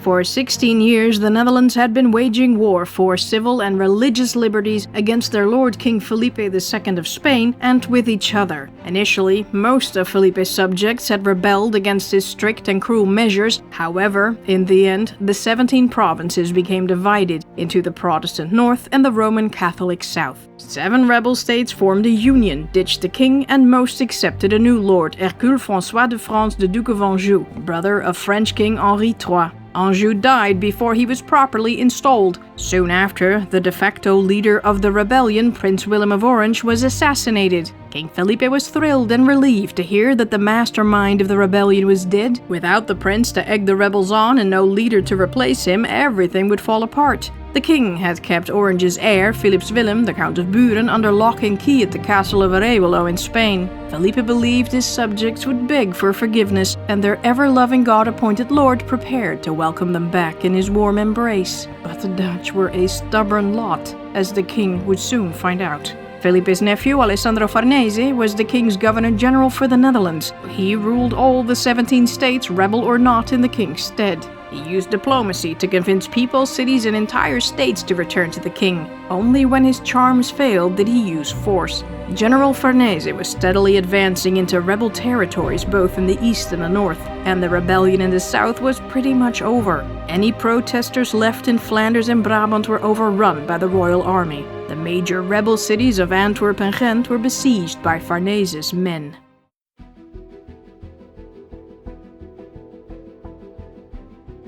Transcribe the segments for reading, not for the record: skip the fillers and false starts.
For 16 years, the Netherlands had been waging war for civil and religious liberties against their Lord King Felipe II of Spain and with each other. Initially, most of Felipe's subjects had rebelled against his strict and cruel measures. However, in the end, the 17 provinces became divided into the Protestant North and the Roman Catholic South. 7 rebel states formed a union, ditched the king, and most accepted a new lord, Hercule François de France, the Duke of Anjou, brother of French King Henri III. Anjou died before he was properly installed. Soon after, the de facto leader of the rebellion, Prince Willem of Orange, was assassinated. King Felipe was thrilled and relieved to hear that the mastermind of the rebellion was dead. Without the prince to egg the rebels on and no leader to replace him, everything would fall apart. The king had kept Orange's heir, Philips Willem, the Count of Buren, under lock and key at the castle of Arevalo in Spain. Felipe believed his subjects would beg for forgiveness, and their ever-loving God-appointed lord prepared to welcome them back in his warm embrace. But the Dutch were a stubborn lot, as the king would soon find out. Felipe's nephew, Alessandro Farnese, was the king's governor-general for the Netherlands. He ruled all the 17 states, rebel or not, in the king's stead. He used diplomacy to convince people, cities, and entire states to return to the king. Only when his charms failed did he use force. General Farnese was steadily advancing into rebel territories both in the east and the north, and the rebellion in the south was pretty much over. Any protesters left in Flanders and Brabant were overrun by the royal army. The major rebel cities of Antwerp and Ghent were besieged by Farnese's men.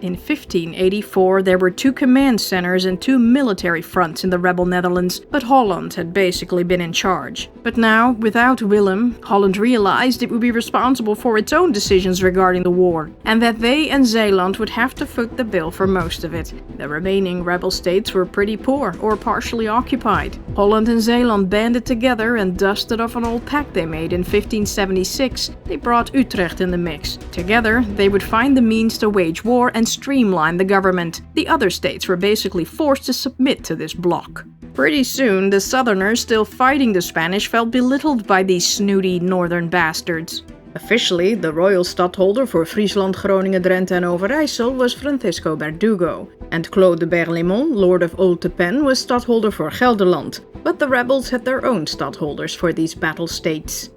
In 1584, there were 2 command centers and 2 military fronts in the rebel Netherlands, but Holland had basically been in charge. But now, without Willem, Holland realized it would be responsible for its own decisions regarding the war, and that they and Zeeland would have to foot the bill for most of it. The remaining rebel states were pretty poor or partially occupied. Holland and Zeeland banded together and dusted off an old pact they made in 1576. They brought Utrecht in the mix. Together, they would find the means to wage war and streamline the government. The other states were basically forced to submit to this bloc. Pretty soon, the Southerners still fighting the Spanish felt belittled by these snooty northern bastards. Officially, the royal stadholder for Friesland, Groningen, Drenthe and Overijssel was Francisco Berdugo, and Claude de Berlaymont, Lord of Old-te-Pen, was stadholder for Gelderland, but the rebels had their own stadholders for these battle states.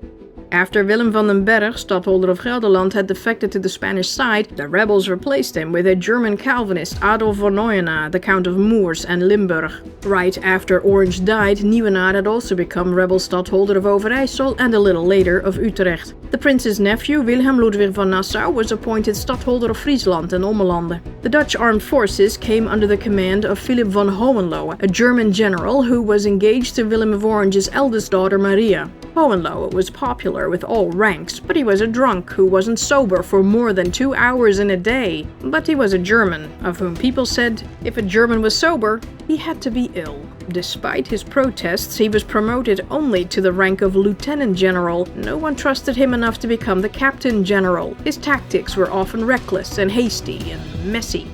After Willem van den Berg, stadholder of Gelderland, had defected to the Spanish side, the rebels replaced him with a German Calvinist, Adolf von Neuenaar, the Count of Moers and Limburg. Right after Orange died, Nieuwenaar had also become rebel stadholder of Overijssel and a little later of Utrecht. The prince's nephew, Wilhelm Ludwig van Nassau, was appointed stadholder of Friesland and Ommelanden. The Dutch armed forces came under the command of Philip von Hohenlohe, a German general who was engaged to Willem of Orange's eldest daughter Maria. Hohenlohe was popular with all ranks, but he was a drunk who wasn't sober for more than 2 hours in a day. But he was a German, of whom people said, if a German was sober, he had to be ill. Despite his protests, he was promoted only to the rank of lieutenant general. No one trusted him enough to become the captain general. His tactics were often reckless and hasty and messy.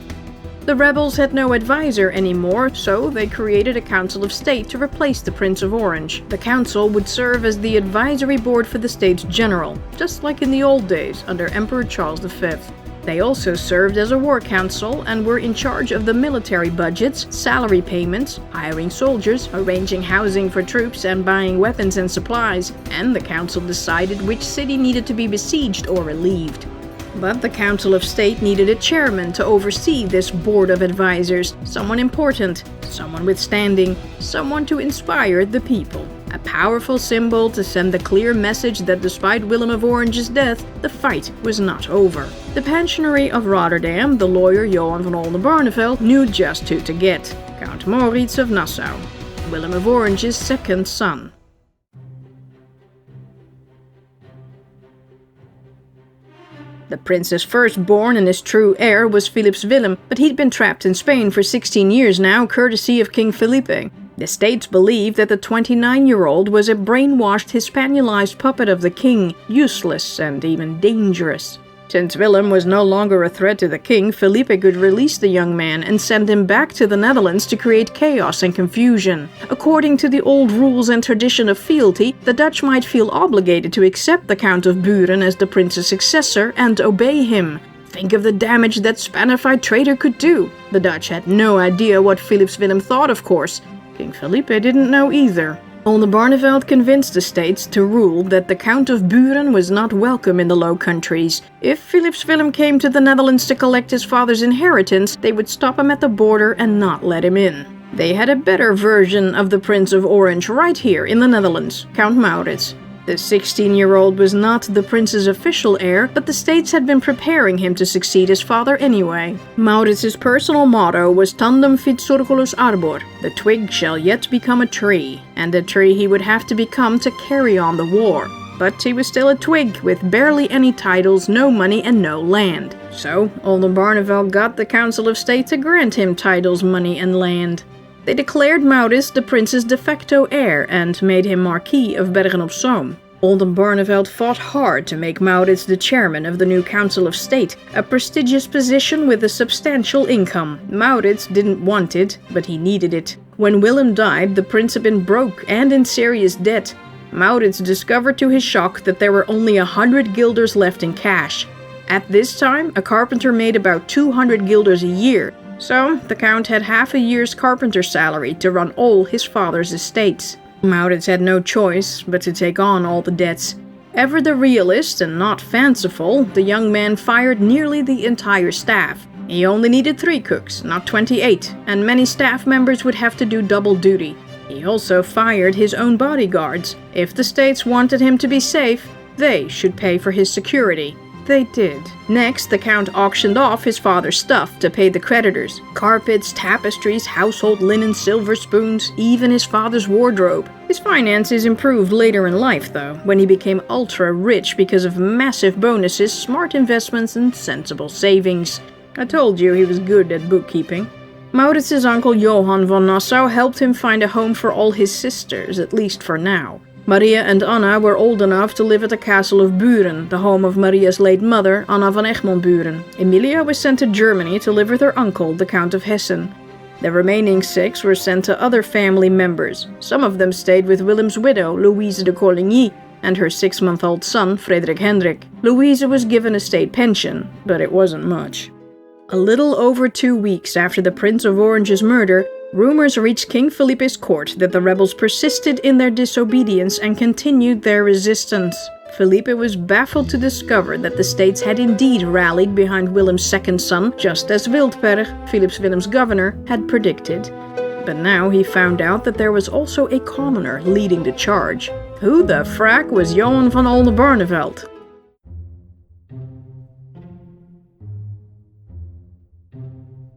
The rebels had no advisor anymore, so they created a Council of State to replace the Prince of Orange. The council would serve as the advisory board for the States General, just like in the old days under Emperor Charles V. They also served as a war council and were in charge of the military budgets, salary payments, hiring soldiers, arranging housing for troops, and buying weapons and supplies. And the council decided which city needed to be besieged or relieved. But the Council of State needed a chairman to oversee this board of advisors, someone important, someone with standing, someone to inspire the people. A powerful symbol to send the clear message that despite Willem of Orange's death, the fight was not over. The pensionary of Rotterdam, the lawyer Johan van Oldenbarneveld, knew just who to get: Count Maurits of Nassau, Willem of Orange's second son. The prince's firstborn and his true heir was Philips Willem, but he'd been trapped in Spain for 16 years now, courtesy of King Felipe. The states believed that the 29-year-old was a brainwashed Hispanulized puppet of the king, useless and even dangerous. Since Willem was no longer a threat to the king, Felipe could release the young man and send him back to the Netherlands to create chaos and confusion. According to the old rules and tradition of fealty, the Dutch might feel obligated to accept the Count of Buren as the prince's successor and obey him. Think of the damage that Spanified traitor could do. The Dutch had no idea what Philips Willem thought, of course. King Felipe didn't know either. Oldenbarnevelt convinced the states to rule that the Count of Buren was not welcome in the Low Countries. If Philips Willem came to the Netherlands to collect his father's inheritance, they would stop him at the border and not let him in. They had a better version of the Prince of Orange right here in the Netherlands, Count Maurits. The 16-year-old was not the prince's official heir, but the states had been preparing him to succeed his father anyway. Maurits's personal motto was Tandem fit circulus arbor, the twig shall yet become a tree, and a tree he would have to become to carry on the war. But he was still a twig, with barely any titles, no money, and no land. So, Oldenbarnevelt got the Council of State to grant him titles, money, and land. They declared Maurits the prince's de facto heir and made him Marquis of Bergen-op-Zoom. Oldenbarnevelt fought hard to make Maurits the chairman of the new Council of State, a prestigious position with a substantial income. Maurits didn't want it, but he needed it. When Willem died, the prince had been broke and in serious debt. Maurits discovered to his shock that there were only 100 guilders left in cash. At this time, a carpenter made about 200 guilders a year. So, the Count had half a year's carpenter's salary to run all his father's estates. Maurits had no choice but to take on all the debts. Ever the realist and not fanciful, the young man fired nearly the entire staff. He only needed 3 cooks, not 28, and many staff members would have to do double duty. He also fired his own bodyguards. If the states wanted him to be safe, they should pay for his security. They did. Next, the Count auctioned off his father's stuff to pay the creditors. Carpets, tapestries, household linen, silver spoons, even his father's wardrobe. His finances improved later in life, though, when he became ultra-rich because of massive bonuses, smart investments, and sensible savings. I told you he was good at bookkeeping. Maurits's uncle Johan von Nassau helped him find a home for all his sisters, at least for now. Maria and Anna were old enough to live at the castle of Buren, the home of Maria's late mother, Anna van Egmond Buren. Emilia was sent to Germany to live with her uncle, the Count of Hessen. The remaining 6 were sent to other family members. Some of them stayed with Willem's widow, Louise de Coligny, and her 6-month-old son, Frederik Hendrik. Louise was given a state pension, but it wasn't much. A little over 2 weeks after the Prince of Orange's murder, rumors reached King Felipe's court that the rebels persisted in their disobedience and continued their resistance. Felipe was baffled to discover that the states had indeed rallied behind Willem's second son, just as Wildberg, Philips Willem's governor, had predicted. But now he found out that there was also a commoner leading the charge. Who the frack was Johan van Oldenbarnevelt?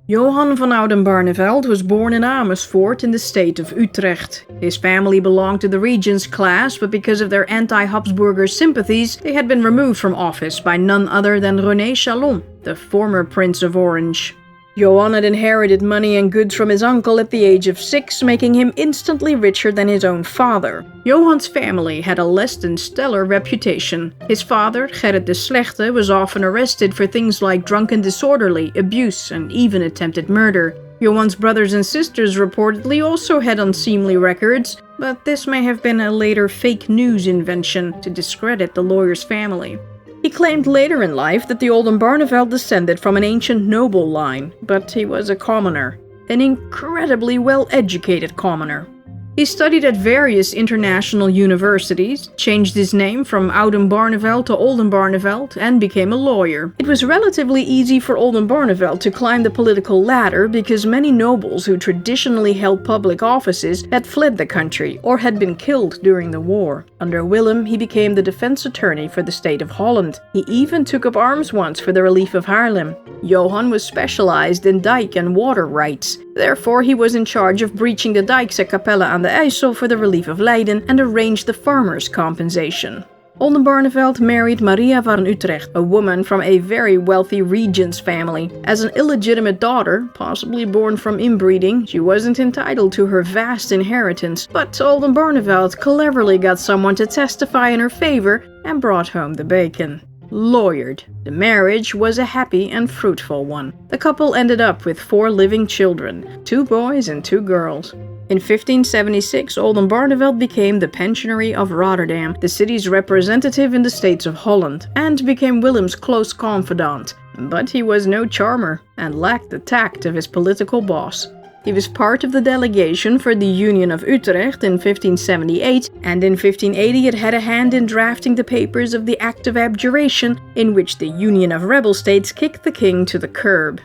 Johan van Oldenbarnevelt was born in Amersfoort in the state of Utrecht. His family belonged to the regent's class, but because of their anti-Habsburger sympathies, they had been removed from office by none other than René Chalon, the former Prince of Orange. Johan had inherited money and goods from his uncle at the age of 6, making him instantly richer than his own father. Johan's family had a less than stellar reputation. His father, Gerrit de Slechte, was often arrested for things like drunken disorderly, abuse, and even attempted murder. Johan's brothers and sisters reportedly also had unseemly records, but this may have been a later fake news invention to discredit the lawyer's family. He claimed later in life that the Oldenbarnevelt descended from an ancient noble line, but he was a commoner. An incredibly well-educated commoner. He studied at various international universities, changed his name from Oudenbarnevelt to Oldenbarnevelt, and became a lawyer. It was relatively easy for Oldenbarnevelt to climb the political ladder because many nobles who traditionally held public offices had fled the country or had been killed during the war. Under Willem, he became the defense attorney for the state of Holland. He even took up arms once for the relief of Haarlem. Johan was specialized in dike and water rights. Therefore, he was in charge of breaching the dikes at Capelle aan de IJssel for the relief of Leiden and arranged the farmers' compensation. Oldenbarnevelt married Maria van Utrecht, a woman from a very wealthy regent's family. As an illegitimate daughter, possibly born from inbreeding, she wasn't entitled to her vast inheritance, but Oldenbarnevelt cleverly got someone to testify in her favor and brought home the bacon. Lawyered. The marriage was a happy and fruitful one. The couple ended up with 4 living children, 2 boys and 2 girls. In 1576, Oldenbarnevelt became the pensionary of Rotterdam, the city's representative in the States of Holland, and became Willem's close confidant. But he was no charmer and lacked the tact of his political boss. He was part of the delegation for the Union of Utrecht in 1578, and in 1580 it had a hand in drafting the papers of the Act of Abjuration, in which the Union of Rebel States kicked the king to the curb.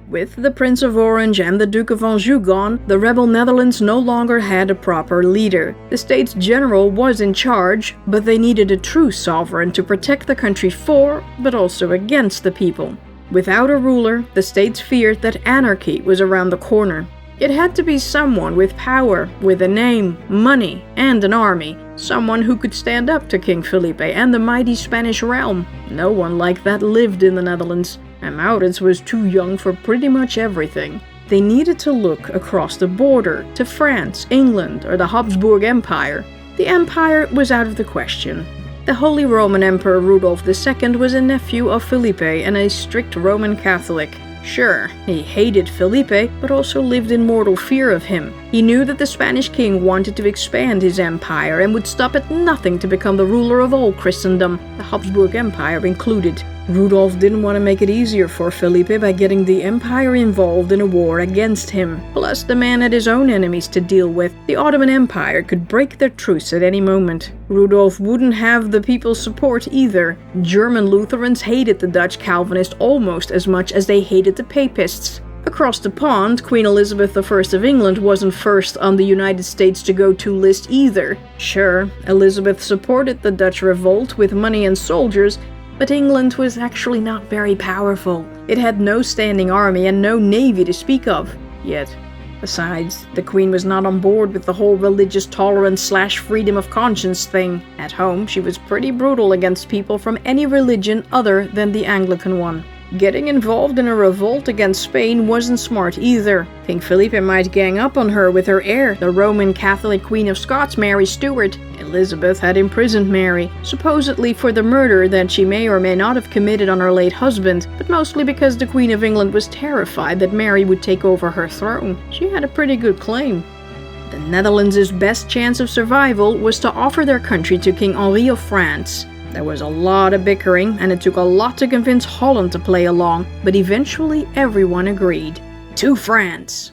With the Prince of Orange and the Duke of Anjou gone, the rebel Netherlands no longer had a proper leader. The States General was in charge, but they needed a true sovereign to protect the country for, but also against the people. Without a ruler, the states feared that anarchy was around the corner. It had to be someone with power, with a name, money, and an army. Someone who could stand up to King Felipe and the mighty Spanish realm. No one like that lived in the Netherlands, and Maurits was too young for pretty much everything. They needed to look across the border to France, England, or the Habsburg Empire. The empire was out of the question. The Holy Roman Emperor Rudolf II was a nephew of Felipe and a strict Roman Catholic. Sure, he hated Felipe, but also lived in mortal fear of him. He knew that the Spanish king wanted to expand his empire and would stop at nothing to become the ruler of all Christendom, the Habsburg Empire included. Rudolf didn't want to make it easier for Felipe by getting the empire involved in a war against him. Plus, the man had his own enemies to deal with. The Ottoman Empire could break their truce at any moment. Rudolf wouldn't have the people's support either. German Lutherans hated the Dutch Calvinists almost as much as they hated the Papists. Across the pond, Queen Elizabeth I of England wasn't first on the United States to go-to list either. Sure, Elizabeth supported the Dutch revolt with money and soldiers, but England was actually not very powerful. It had no standing army and no navy to speak of, yet. Besides, the Queen was not on board with the whole religious tolerance/freedom of conscience thing. At home, she was pretty brutal against people from any religion other than the Anglican one. Getting involved in a revolt against Spain wasn't smart either. King Felipe might gang up on her with her heir, the Roman Catholic Queen of Scots, Mary Stuart. Elizabeth had imprisoned Mary, supposedly for the murder that she may or may not have committed on her late husband, but mostly because the Queen of England was terrified that Mary would take over her throne. She had a pretty good claim. The Netherlands' best chance of survival was to offer their country to King Henri of France. There was a lot of bickering, and it took a lot to convince Holland to play along, but eventually everyone agreed. To France!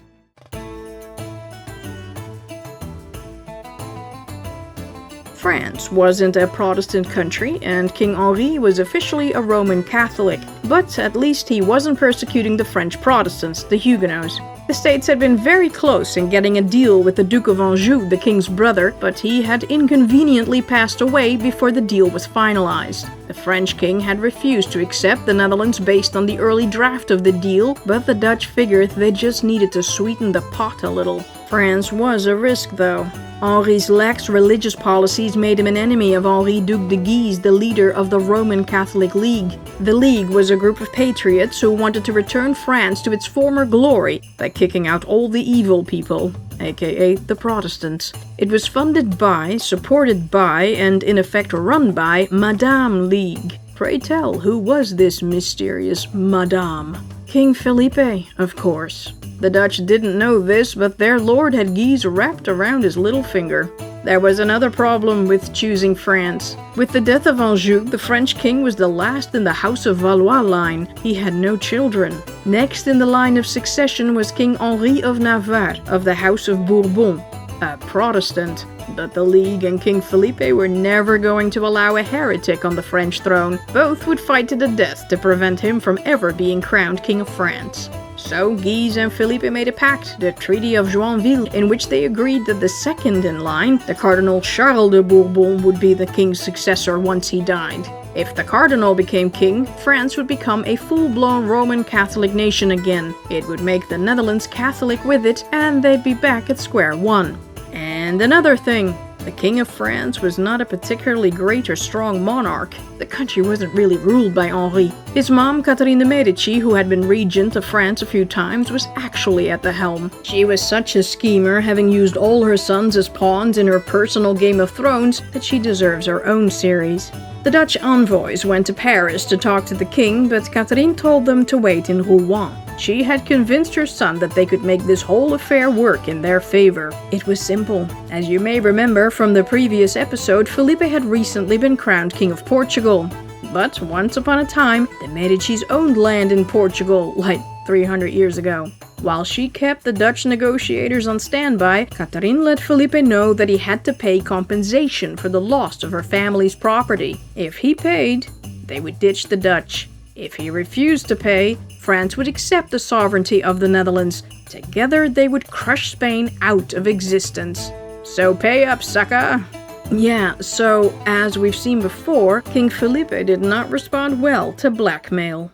France wasn't a Protestant country, and King Henri was officially a Roman Catholic, but at least he wasn't persecuting the French Protestants, the Huguenots. The states had been very close in getting a deal with the Duke of Anjou, the king's brother, but he had inconveniently passed away before the deal was finalized. The French king had refused to accept the Netherlands based on the early draft of the deal, but the Dutch figured they just needed to sweeten the pot a little. France was a risk, though. Henri's lax religious policies made him an enemy of Henri Duc de Guise, the leader of the Roman Catholic League. The League was a group of patriots who wanted to return France to its former glory by kicking out all the evil people, aka the Protestants. It was funded by, supported by, and in effect run by Madame League. Pray tell, who was this mysterious Madame? King Felipe, of course. The Dutch didn't know this, but their lord had Guise wrapped around his little finger. There was another problem with choosing France. With the death of Anjou, the French king was the last in the House of Valois line. He had no children. Next in the line of succession was King Henri of Navarre, of the House of Bourbon, a Protestant. But the League and King Felipe were never going to allow a heretic on the French throne. Both would fight to the death to prevent him from ever being crowned King of France. So Guise and Felipe made a pact, the Treaty of Joinville, in which they agreed that the second in line, the Cardinal Charles de Bourbon, would be the king's successor once he died. If the Cardinal became king, France would become a full-blown Roman Catholic nation again. It would make the Netherlands Catholic with it, and they'd be back at square one. And another thing, the King of France was not a particularly great or strong monarch. The country wasn't really ruled by Henri. His mom, Catherine de' Medici, who had been regent of France a few times, was actually at the helm. She was such a schemer, having used all her sons as pawns in her personal Game of Thrones, that she deserves her own series. The Dutch envoys went to Paris to talk to the king, but Catherine told them to wait in Rouen. She had convinced her son that they could make this whole affair work in their favor. It was simple. As you may remember from the previous episode, Felipe had recently been crowned King of Portugal. But once upon a time, the Medicis owned land in Portugal, like 300 years ago. While she kept the Dutch negotiators on standby, Catherine let Felipe know that he had to pay compensation for the loss of her family's property. If he paid, they would ditch the Dutch. If he refused to pay, France would accept the sovereignty of the Netherlands. Together, they would crush Spain out of existence. So pay up, sucker! Yeah, so, as we've seen before, King Felipe did not respond well to blackmail.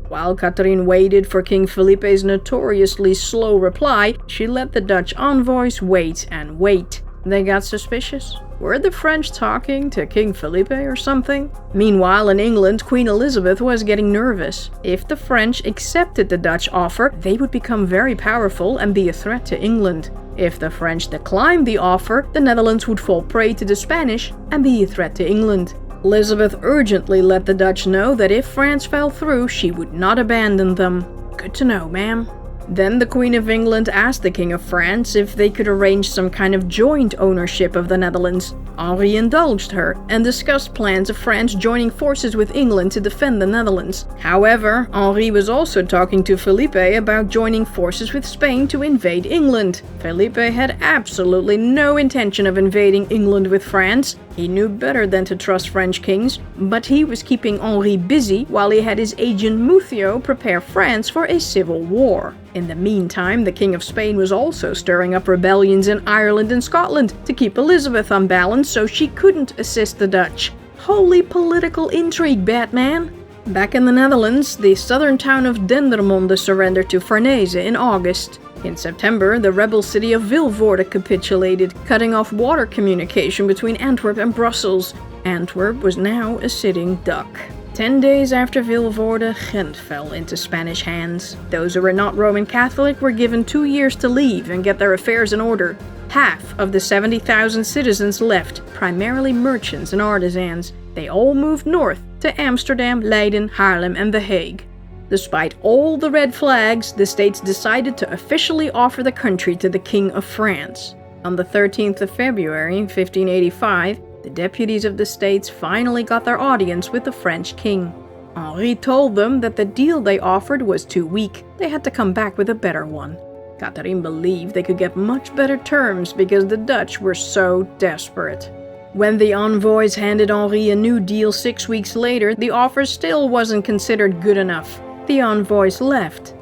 While Catherine waited for King Felipe's notoriously slow reply, she let the Dutch envoys wait and wait. They got suspicious. Were the French talking to King Felipe or something? Meanwhile, in England, Queen Elizabeth was getting nervous. If the French accepted the Dutch offer, they would become very powerful and be a threat to England. If the French declined the offer, the Netherlands would fall prey to the Spanish and be a threat to England. Elizabeth urgently let the Dutch know that if France fell through, she would not abandon them. Good to know, ma'am. Then the Queen of England asked the King of France if they could arrange some kind of joint ownership of the Netherlands. Henri indulged her and discussed plans of France joining forces with England to defend the Netherlands. However, Henri was also talking to Felipe about joining forces with Spain to invade England. Felipe had absolutely no intention of invading England with France. He knew better than to trust French kings, but he was keeping Henri busy while he had his agent Muthio prepare France for a civil war. In the meantime, the King of Spain was also stirring up rebellions in Ireland and Scotland to keep Elizabeth unbalanced so she couldn't assist the Dutch. Holy political intrigue, Batman! Back in the Netherlands, the southern town of Dendermonde surrendered to Farnese in August. In September, the rebel city of Vilvoorde capitulated, cutting off water communication between Antwerp and Brussels. Antwerp was now a sitting duck. 10 days after Vilvoorde, Ghent fell into Spanish hands. Those who were not Roman Catholic were given 2 years to leave and get their affairs in order. Half of the 70,000 citizens left, primarily merchants and artisans. They all moved north to Amsterdam, Leiden, Haarlem, and The Hague. Despite all the red flags, the states decided to officially offer the country to the King of France. On the 13th of February, 1585, the deputies of the states finally got their audience with the French king. Henri told them that the deal they offered was too weak. They had to come back with a better one. Catherine believed they could get much better terms because the Dutch were so desperate. When the envoys handed Henri a new deal 6 weeks later, the offer still wasn't considered good enough. The envoys left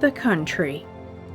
the country.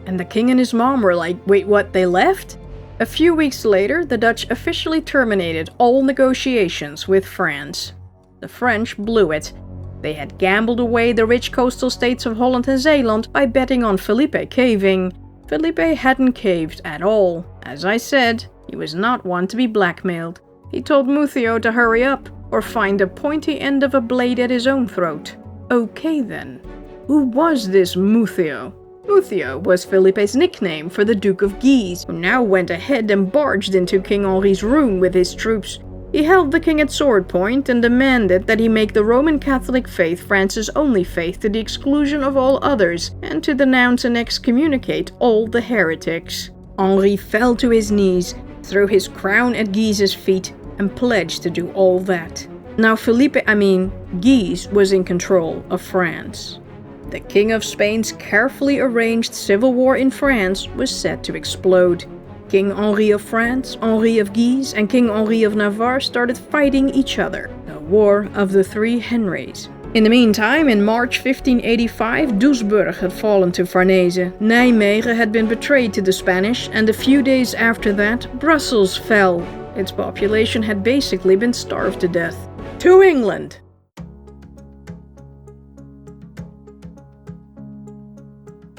And the king and his mom were like, wait, what, they left? A few weeks later, the Dutch officially terminated all negotiations with France. The French blew it. They had gambled away the rich coastal states of Holland and Zeeland by betting on Felipe caving. Felipe hadn't caved at all. As I said, he was not one to be blackmailed. He told Muthio to hurry up, or find the pointy end of a blade at his own throat. Okay then. Who was this Muthio? Muthio was Felipe's nickname for the Duke of Guise, who now went ahead and barged into King Henri's room with his troops. He held the king at sword point and demanded that he make the Roman Catholic faith France's only faith to the exclusion of all others, and to denounce and excommunicate all the heretics. Henri fell to his knees, threw his crown at Guise's feet, and pledged to do all that. Now Guise was in control of France. The King of Spain's carefully arranged civil war in France was set to explode. King Henri of France, Henri of Guise, and King Henri of Navarre started fighting each other. The War of the Three Henrys. In the meantime, in March 1585, Doesburg had fallen to Farnese, Nijmegen had been betrayed to the Spanish, and a few days after that, Brussels fell. Its population had basically been starved to death. To England!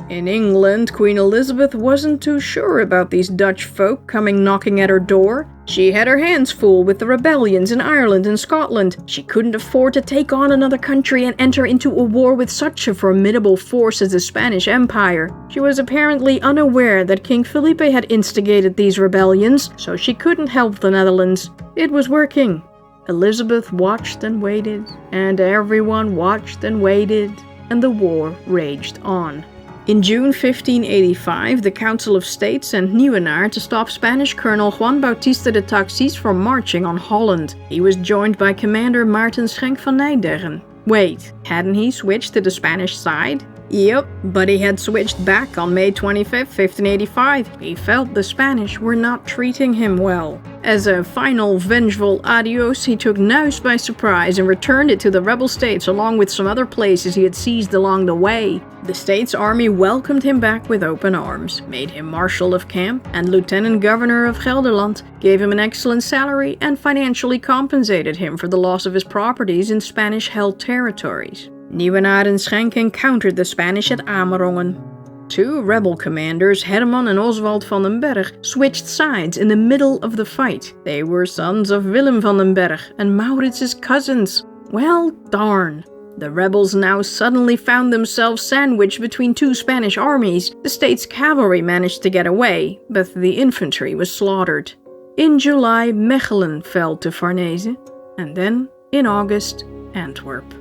In England, Queen Elizabeth wasn't too sure about these Dutch folk coming knocking at her door. She had her hands full with the rebellions in Ireland and Scotland. She couldn't afford to take on another country and enter into a war with such a formidable force as the Spanish Empire. She was apparently unaware that King Felipe had instigated these rebellions, so she couldn't help the Netherlands. It was working. Elizabeth watched and waited, and everyone watched and waited, and the war raged on. In June 1585, the Council of State sent Nieuwenaar to stop Spanish Colonel Juan Bautista de Taxis from marching on Holland. He was joined by Commander Maarten Schenk van Nijmegen. Wait, hadn't he switched to the Spanish side? Yep, but he had switched back on May 25, 1585. He felt the Spanish were not treating him well. As a final vengeful adios, he took Nuis by surprise and returned it to the rebel states along with some other places he had seized along the way. The state's army welcomed him back with open arms, made him Marshal of Camp and Lieutenant Governor of Gelderland, gave him an excellent salary and financially compensated him for the loss of his properties in Spanish-held territories. Nieuwenaar and Schenk encountered the Spanish at Amerongen. Two rebel commanders, Herman and Oswald van den Berg, switched sides in the middle of the fight. They were sons of Willem van den Berg and Maurits's cousins. Well, darn. The rebels now suddenly found themselves sandwiched between two Spanish armies. The state's cavalry managed to get away, but the infantry was slaughtered. In July, Mechelen fell to Farnese, and then, in August, Antwerp.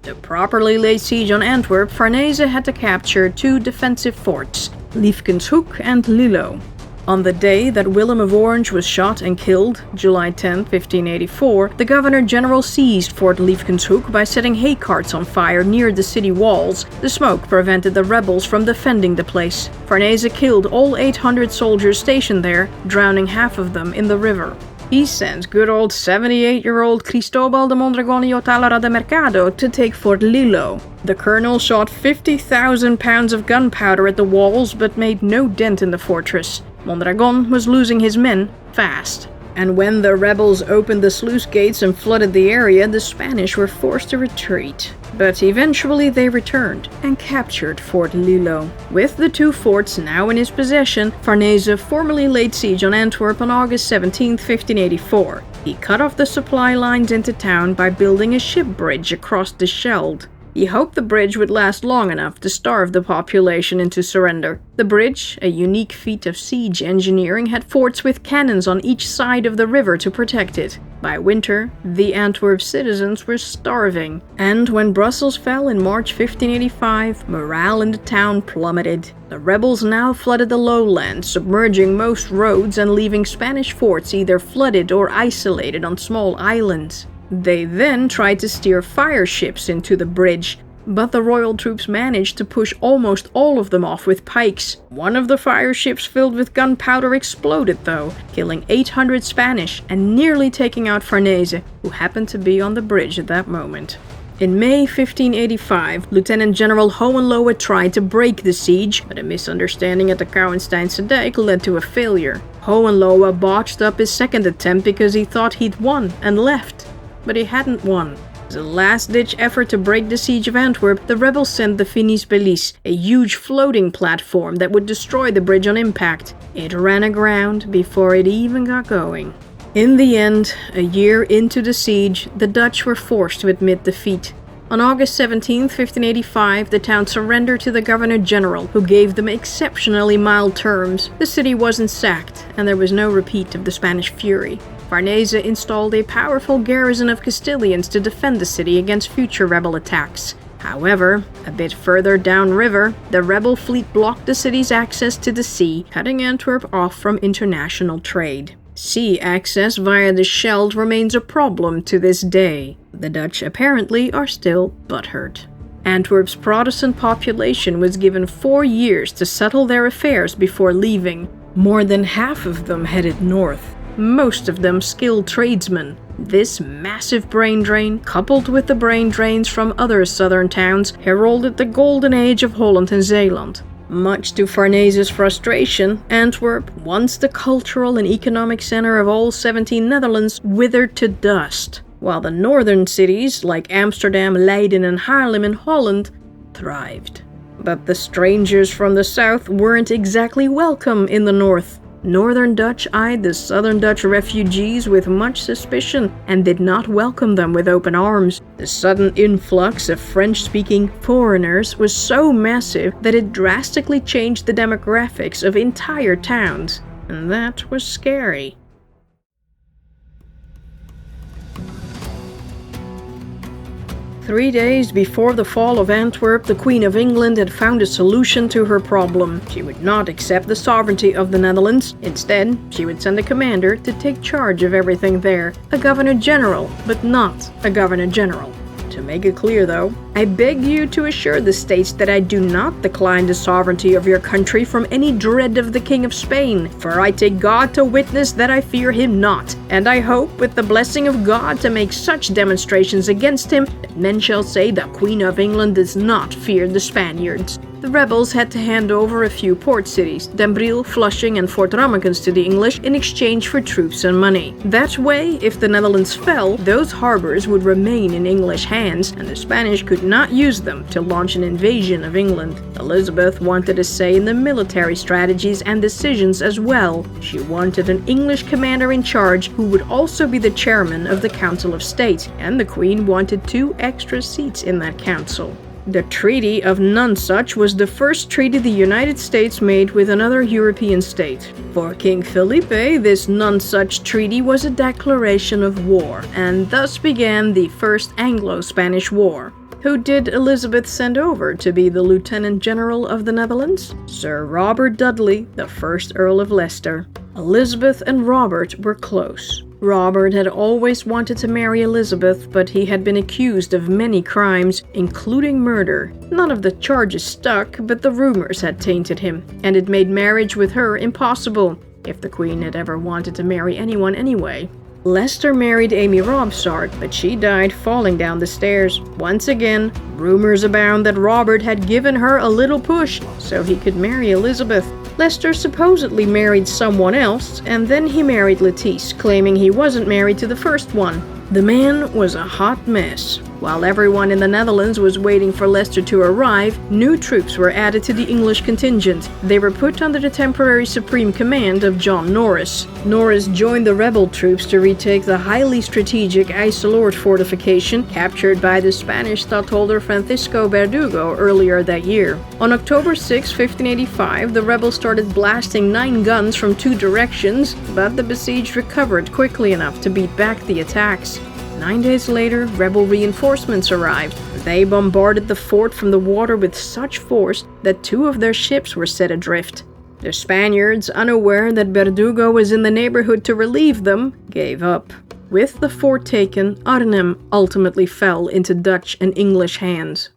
To properly lay siege on Antwerp, Farnese had to capture two defensive forts, Liefkenshoek and Lillo. On the day that Willem of Orange was shot and killed, July 10, 1584, the Governor-General seized Fort Liefkenshoek by setting hay carts on fire near the city walls. The smoke prevented the rebels from defending the place. Farnese killed all 800 soldiers stationed there, drowning half of them in the river. He sent good old 78-year-old Cristobal de Mondragon y Otalara de Mercado to take Fort Lillo. The colonel shot 50,000 pounds of gunpowder at the walls but made no dent in the fortress. Mondragon was losing his men fast. And when the rebels opened the sluice gates and flooded the area, the Spanish were forced to retreat. But eventually they returned and captured Fort Lillo. With the two forts now in his possession, Farnese formally laid siege on Antwerp on August 17, 1584. He cut off the supply lines into town by building a ship bridge across the Schelde. He hoped the bridge would last long enough to starve the population into surrender. The bridge, a unique feat of siege engineering, had forts with cannons on each side of the river to protect it. By winter, the Antwerp citizens were starving, and when Brussels fell in March 1585, morale in the town plummeted. The rebels now flooded the lowlands, submerging most roads and leaving Spanish forts either flooded or isolated on small islands. They then tried to steer fire ships into the bridge, but the royal troops managed to push almost all of them off with pikes. One of the fire ships filled with gunpowder exploded though, killing 800 Spanish and nearly taking out Farnese, who happened to be on the bridge at that moment. In May 1585, Lieutenant General Hohenlohe tried to break the siege, but a misunderstanding at the Kouwensteinse Dijk led to a failure. Hohenlohe botched up his second attempt because he thought he'd won and left. But he hadn't won. As a last-ditch effort to break the siege of Antwerp, the rebels sent the Finis Bellis, a huge floating platform that would destroy the bridge on impact. It ran aground before it even got going. In the end, a year into the siege, the Dutch were forced to admit defeat. On August 17, 1585, the town surrendered to the Governor-General, who gave them exceptionally mild terms. The city wasn't sacked, and there was no repeat of the Spanish fury. Farnese installed a powerful garrison of Castilians to defend the city against future rebel attacks. However, a bit further downriver, the rebel fleet blocked the city's access to the sea, cutting Antwerp off from international trade. Sea access via the Schelde remains a problem to this day. The Dutch apparently are still butthurt. Antwerp's Protestant population was given 4 years to settle their affairs before leaving. More than half of them headed north. Most of them skilled tradesmen. This massive brain drain, coupled with the brain drains from other southern towns, heralded the golden age of Holland and Zeeland. Much to Farnese's frustration, Antwerp, once the cultural and economic center of all 17 Netherlands, withered to dust, while the northern cities, like Amsterdam, Leiden and Haarlem in Holland, thrived. But the strangers from the south weren't exactly welcome in the north. Northern Dutch eyed the Southern Dutch refugees with much suspicion and did not welcome them with open arms. The sudden influx of French-speaking foreigners was so massive that it drastically changed the demographics of entire towns, and that was scary. Three days before the fall of Antwerp, the Queen of England had found a solution to her problem. She would not accept the sovereignty of the Netherlands. Instead, she would send a commander to take charge of everything there. A governor-general, but not a governor-general. To make it clear, though, I beg you to assure the states that I do not decline the sovereignty of your country from any dread of the King of Spain, for I take God to witness that I fear him not, and I hope, with the blessing of God, to make such demonstrations against him that men shall say the Queen of England does not fear the Spaniards. The rebels had to hand over a few port cities, Den Briel, Flushing and Fort Rammekens, to the English in exchange for troops and money. That way, if the Netherlands fell, those harbors would remain in English hands, and the Spanish could not use them to launch an invasion of England. Elizabeth wanted a say in the military strategies and decisions as well. She wanted an English commander in charge who would also be the chairman of the Council of State, and the Queen wanted 2 extra seats in that council. The Treaty of Nonsuch was the first treaty the United States made with another European state. For King Felipe, this Nonsuch treaty was a declaration of war, and thus began the First Anglo-Spanish War. Who did Elizabeth send over to be the Lieutenant General of the Netherlands? Sir Robert Dudley, the 1st Earl of Leicester. Elizabeth and Robert were close. Robert had always wanted to marry Elizabeth, but he had been accused of many crimes, including murder. None of the charges stuck, but the rumors had tainted him, and it made marriage with her impossible, if the Queen had ever wanted to marry anyone anyway. Leicester married Amy Robsart, but she died falling down the stairs. Once again, rumors abound that Robert had given her a little push so he could marry Elizabeth. Leicester supposedly married someone else, and then he married Lettice, claiming he wasn't married to the first one. The man was a hot mess. While everyone in the Netherlands was waiting for Leicester to arrive, new troops were added to the English contingent. They were put under the temporary supreme command of John Norris. Norris joined the rebel troops to retake the highly strategic Isolord fortification captured by the Spanish stadtholder Francisco Verdugo earlier that year. On October 6, 1585, the rebels started blasting 9 guns from 2 directions, but the besieged recovered quickly enough to beat back the attacks. 9 days later, rebel reinforcements arrived. They bombarded the fort from the water with such force that 2 of their ships were set adrift. The Spaniards, unaware that Verdugo was in the neighborhood to relieve them, gave up. With the fort taken, Arnhem ultimately fell into Dutch and English hands.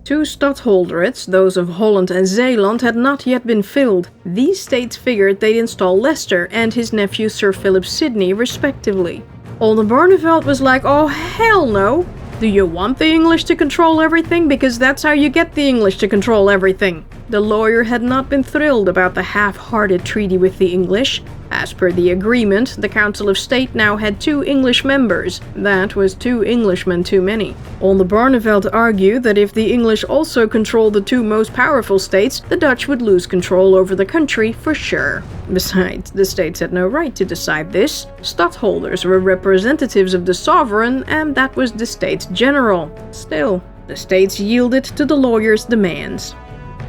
Two stadholderates, those of Holland and Zeeland, had not yet been filled. These states figured they'd install Leicester and his nephew Sir Philip Sidney, respectively. Oldenbarneveld was like, oh hell no! Do you want the English to control everything? Because that's how you get the English to control everything. The lawyer had not been thrilled about the half-hearted treaty with the English. As per the agreement, the Council of State now had 2 English members. That was 2 Englishmen too many. Oldenbarneveld argued that if the English also controlled the 2 most powerful states, the Dutch would lose control over the country for sure. Besides, the states had no right to decide this. Stadholders were representatives of the sovereign, and that was the States General. Still, the states yielded to the lawyer's demands.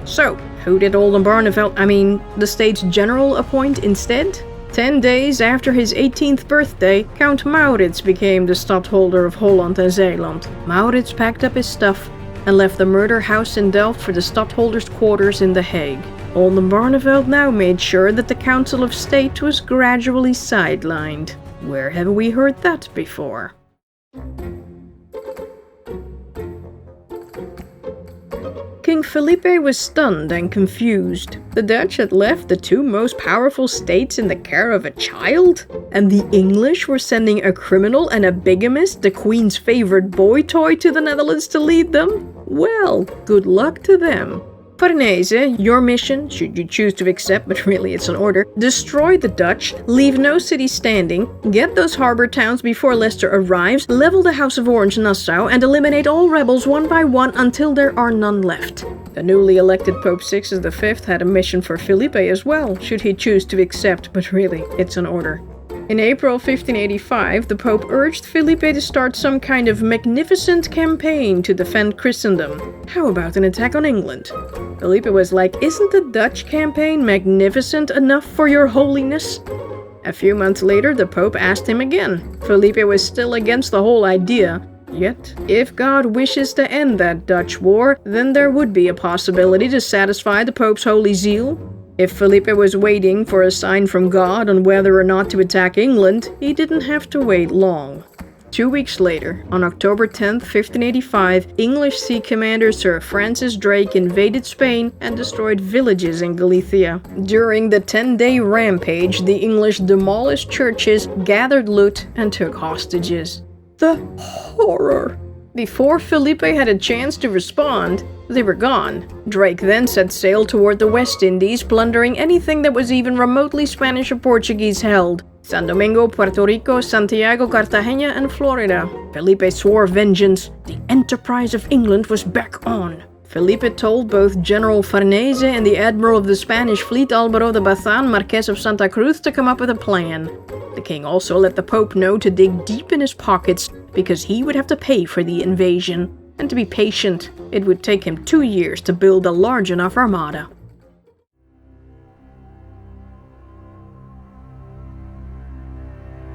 So, who did the States General appoint instead? 10 days after his 18th birthday, Count Maurits became the stadholder of Holland and Zeeland. Maurits packed up his stuff and left the murder house in Delft for the stadholder's quarters in The Hague. Oldenbarneveld now made sure that the Council of State was gradually sidelined. Where have we heard that before? King Felipe was stunned and confused. The Dutch had left the 2 most powerful states in the care of a child? And the English were sending a criminal and a bigamist, the Queen's favorite boy toy, to the Netherlands to lead them? Well, good luck to them. Farnese, your mission, should you choose to accept, but really it's an order, destroy the Dutch, leave no city standing, get those harbor towns before Leicester arrives, level the House of Orange-Nassau, and eliminate all rebels one by one until there are none left. The newly elected Pope Sixtus V had a mission for Felipe as well, should he choose to accept, but really it's an order. In April 1585, the Pope urged Felipe to start some kind of magnificent campaign to defend Christendom. How about an attack on England? Felipe was like, "Isn't the Dutch campaign magnificent enough for your holiness?" A few months later, the Pope asked him again. Felipe was still against the whole idea. Yet, if God wishes to end that Dutch war, then there would be a possibility to satisfy the Pope's holy zeal. If Felipe was waiting for a sign from God on whether or not to attack England, he didn't have to wait long. 2 weeks later, on October 10, 1585, English sea commander Sir Francis Drake invaded Spain and destroyed villages in Galicia. During the 10-day rampage, the English demolished churches, gathered loot, and took hostages. The horror! Before Felipe had a chance to respond, they were gone. Drake then set sail toward the West Indies, plundering anything that was even remotely Spanish or Portuguese held. San Domingo, Puerto Rico, Santiago, Cartagena, and Florida. Felipe swore vengeance. The enterprise of England was back on. Felipe told both General Farnese and the admiral of the Spanish fleet, Alvaro de Bazan, Marquess of Santa Cruz, to come up with a plan. The king also let the Pope know to dig deep in his pockets, because he would have to pay for the invasion, and to be patient. It would take him 2 years to build a large enough armada.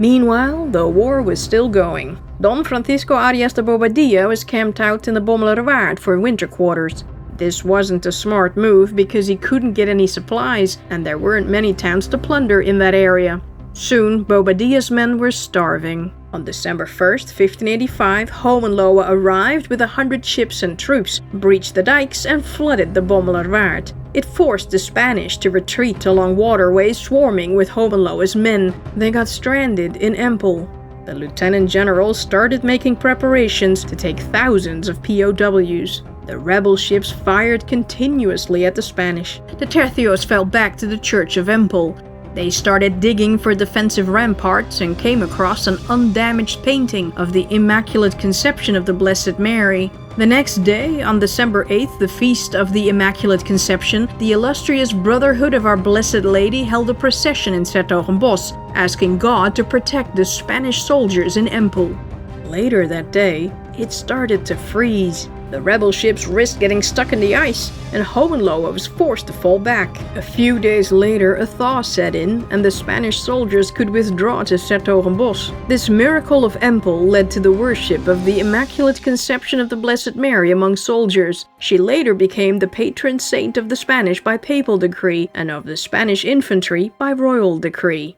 Meanwhile, the war was still going. Don Francisco Arias de Bobadilla was camped out in the Bommelerwaard for winter quarters. This wasn't a smart move because he couldn't get any supplies, and there weren't many towns to plunder in that area. Soon, Bobadilla's men were starving. On December 1st, 1585, Hohenlohe arrived with 100 ships and troops, breached the dikes, and flooded the Bommelerwaard. It forced the Spanish to retreat along waterways swarming with Hohenlohe's men. They got stranded in Empel. The lieutenant general started making preparations to take thousands of POWs. The rebel ships fired continuously at the Spanish. The tercios fell back to the church of Empel. They started digging for defensive ramparts and came across an undamaged painting of the Immaculate Conception of the Blessed Mary. The next day, on December 8th, the Feast of the Immaculate Conception, the illustrious Brotherhood of Our Blessed Lady held a procession in 's-Hertogenbosch, asking God to protect the Spanish soldiers in Empel. Later that day, it started to freeze. The rebel ships risked getting stuck in the ice, and Hohenlohe was forced to fall back. A few days later, a thaw set in, and the Spanish soldiers could withdraw to 's-Hertogenbosch. This miracle of Empel led to the worship of the Immaculate Conception of the Blessed Mary among soldiers. She later became the patron saint of the Spanish by papal decree, and of the Spanish infantry by royal decree.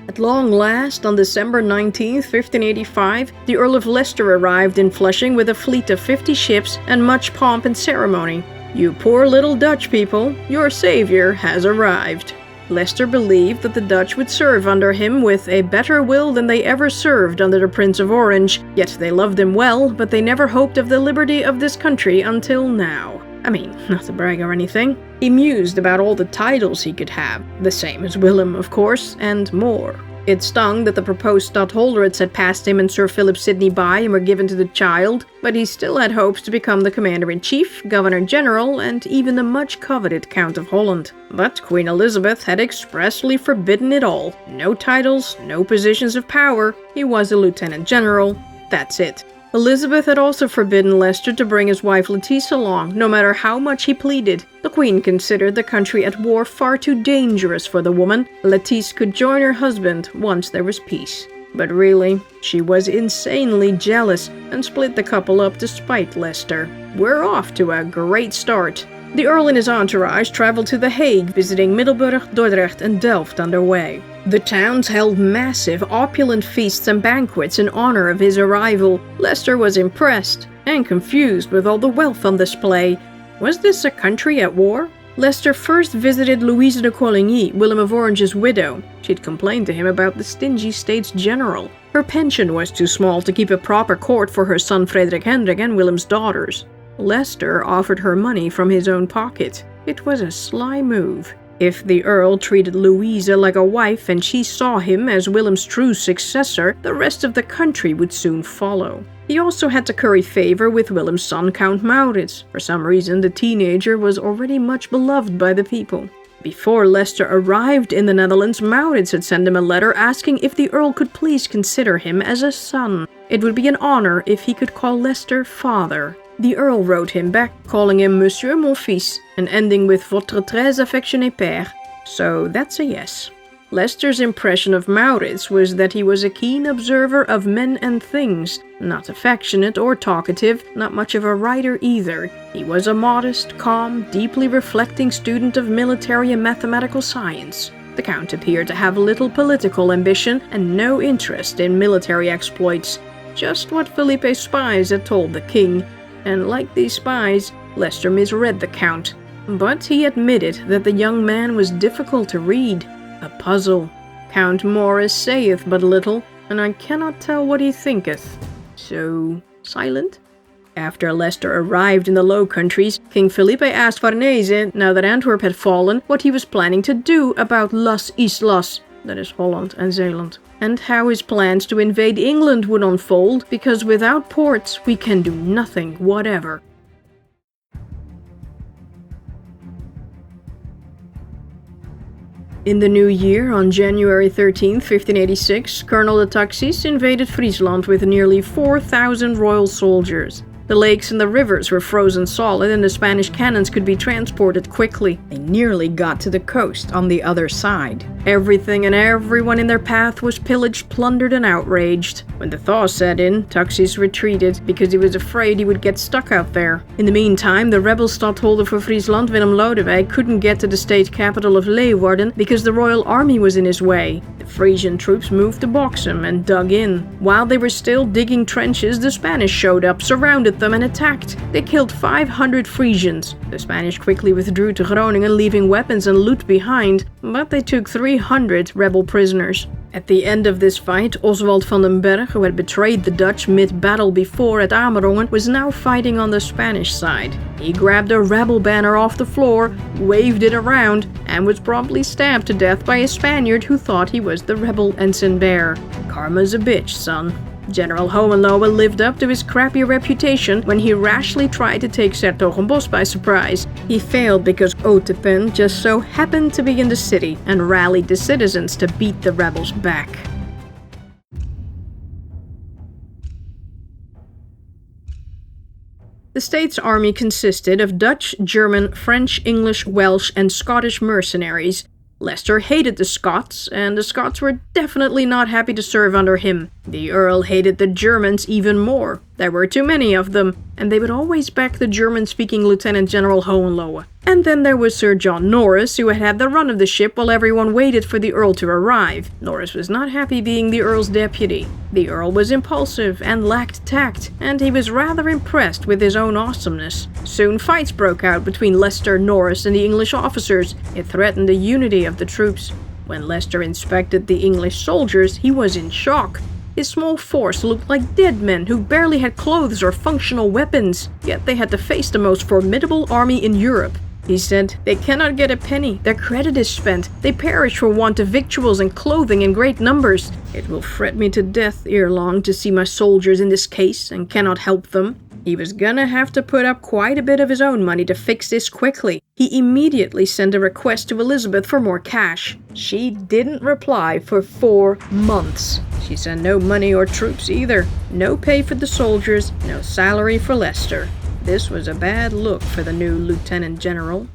At long last, on December 19, 1585, the Earl of Leicester arrived in Flushing with a fleet of 50 ships and much pomp and ceremony. "You poor little Dutch people, your savior has arrived." Leicester believed that the Dutch would serve under him with a better will than they ever served under the Prince of Orange, yet they loved him well, but they never hoped of the liberty of this country until now. I mean, not to brag or anything. He mused about all the titles he could have, the same as Willem, of course, and more. It stung that the proposed stadholderates had passed him and Sir Philip Sidney by and were given to the child, but he still had hopes to become the Commander-in-Chief, Governor-General, and even the much-coveted Count of Holland. But Queen Elizabeth had expressly forbidden it all. No titles, no positions of power. He was a Lieutenant General. That's it. Elizabeth had also forbidden Leicester to bring his wife Lettice along, no matter how much he pleaded. The Queen considered the country at war far too dangerous for the woman. Lettice could join her husband once there was peace. But really, she was insanely jealous and split the couple up to spite Leicester. We're off to a great start. The Earl and his entourage traveled to The Hague, visiting Middelburg, Dordrecht, and Delft on their way. The towns held massive, opulent feasts and banquets in honor of his arrival. Leicester was impressed and confused with all the wealth on display. Was this a country at war? Leicester first visited Louise de Coligny, Willem of Orange's widow. She'd complained to him about the stingy States General. Her pension was too small to keep a proper court for her son Frederik Hendrik and Willem's daughters. Leicester offered her money from his own pocket. It was a sly move. If the Earl treated Louisa like a wife and she saw him as Willem's true successor, the rest of the country would soon follow. He also had to curry favor with Willem's son Count Maurits. For some reason, the teenager was already much beloved by the people. Before Leicester arrived in the Netherlands, Maurits had sent him a letter asking if the Earl could please consider him as a son. It would be an honor if he could call Leicester father. The Earl wrote him back, calling him Monsieur mon fils, and ending with Votre très affectionné père. So that's a yes. Leicester's impression of Maurits was that he was a keen observer of men and things, not affectionate or talkative, not much of a writer either. He was a modest, calm, deeply reflecting student of military and mathematical science. The Count appeared to have little political ambition and no interest in military exploits, just what Felipe's spies had told the king. And like these spies, Leicester misread the Count. But he admitted that the young man was difficult to read. A puzzle. Count Maurice saith but little, and I cannot tell what he thinketh. So, silent? After Leicester arrived in the Low Countries, King Felipe asked Farnese, now that Antwerp had fallen, what he was planning to do about Las Islas, that is Holland and Zeeland, and how his plans to invade England would unfold, because without ports we can do nothing whatever. In the new year, on January 13, 1586, Colonel de Taxis invaded Friesland with nearly 4,000 royal soldiers. The lakes and the rivers were frozen solid and the Spanish cannons could be transported quickly. They nearly got to the coast on the other side. Everything and everyone in their path was pillaged, plundered, and outraged. When the thaw set in, Taxis retreated because he was afraid he would get stuck out there. In the meantime, the rebel stadtholder for Friesland, Willem Lodewijk, couldn't get to the state capital of Leeuwarden because the royal army was in his way. The Frisian troops moved to Boxum and dug in. While they were still digging trenches, the Spanish showed up, surrounded them, and attacked. They killed 500 Frisians. The Spanish quickly withdrew to Groningen, leaving weapons and loot behind, but they took 300 rebel prisoners. At the end of this fight, Oswald van den Berg, who had betrayed the Dutch mid-battle before at Amerongen, was now fighting on the Spanish side. He grabbed a rebel banner off the floor, waved it around, and was promptly stabbed to death by a Spaniard who thought he was the rebel ensign bearer. Karma's a bitch, son. General Hohenlohe lived up to his crappy reputation when he rashly tried to take 's-Hertogenbosch by surprise. He failed because Otepen just so happened to be in the city and rallied the citizens to beat the rebels back. The state's army consisted of Dutch, German, French, English, Welsh, and Scottish mercenaries. Leicester hated the Scots, and the Scots were definitely not happy to serve under him. The Earl hated the Germans even more. There were too many of them, and they would always back the German-speaking Lieutenant General Hohenlohe. And then there was Sir John Norris, who had had the run of the ship while everyone waited for the Earl to arrive. Norris was not happy being the Earl's deputy. The Earl was impulsive and lacked tact, and he was rather impressed with his own awesomeness. Soon fights broke out between Leicester, Norris, and the English officers. It threatened the unity of the troops. When Leicester inspected the English soldiers, he was in shock. His small force looked like dead men who barely had clothes or functional weapons, yet they had to face the most formidable army in Europe. He said, "They cannot get a penny, their credit is spent, they perish for want of victuals and clothing in great numbers. It will fret me to death ere long to see my soldiers in this case and cannot help them." He was gonna have to put up quite a bit of his own money to fix this quickly. He immediately sent a request to Elizabeth for more cash. She didn't reply for 4 months. She sent no money or troops either. No pay for the soldiers, no salary for Leicester. This was a bad look for the new Lieutenant General.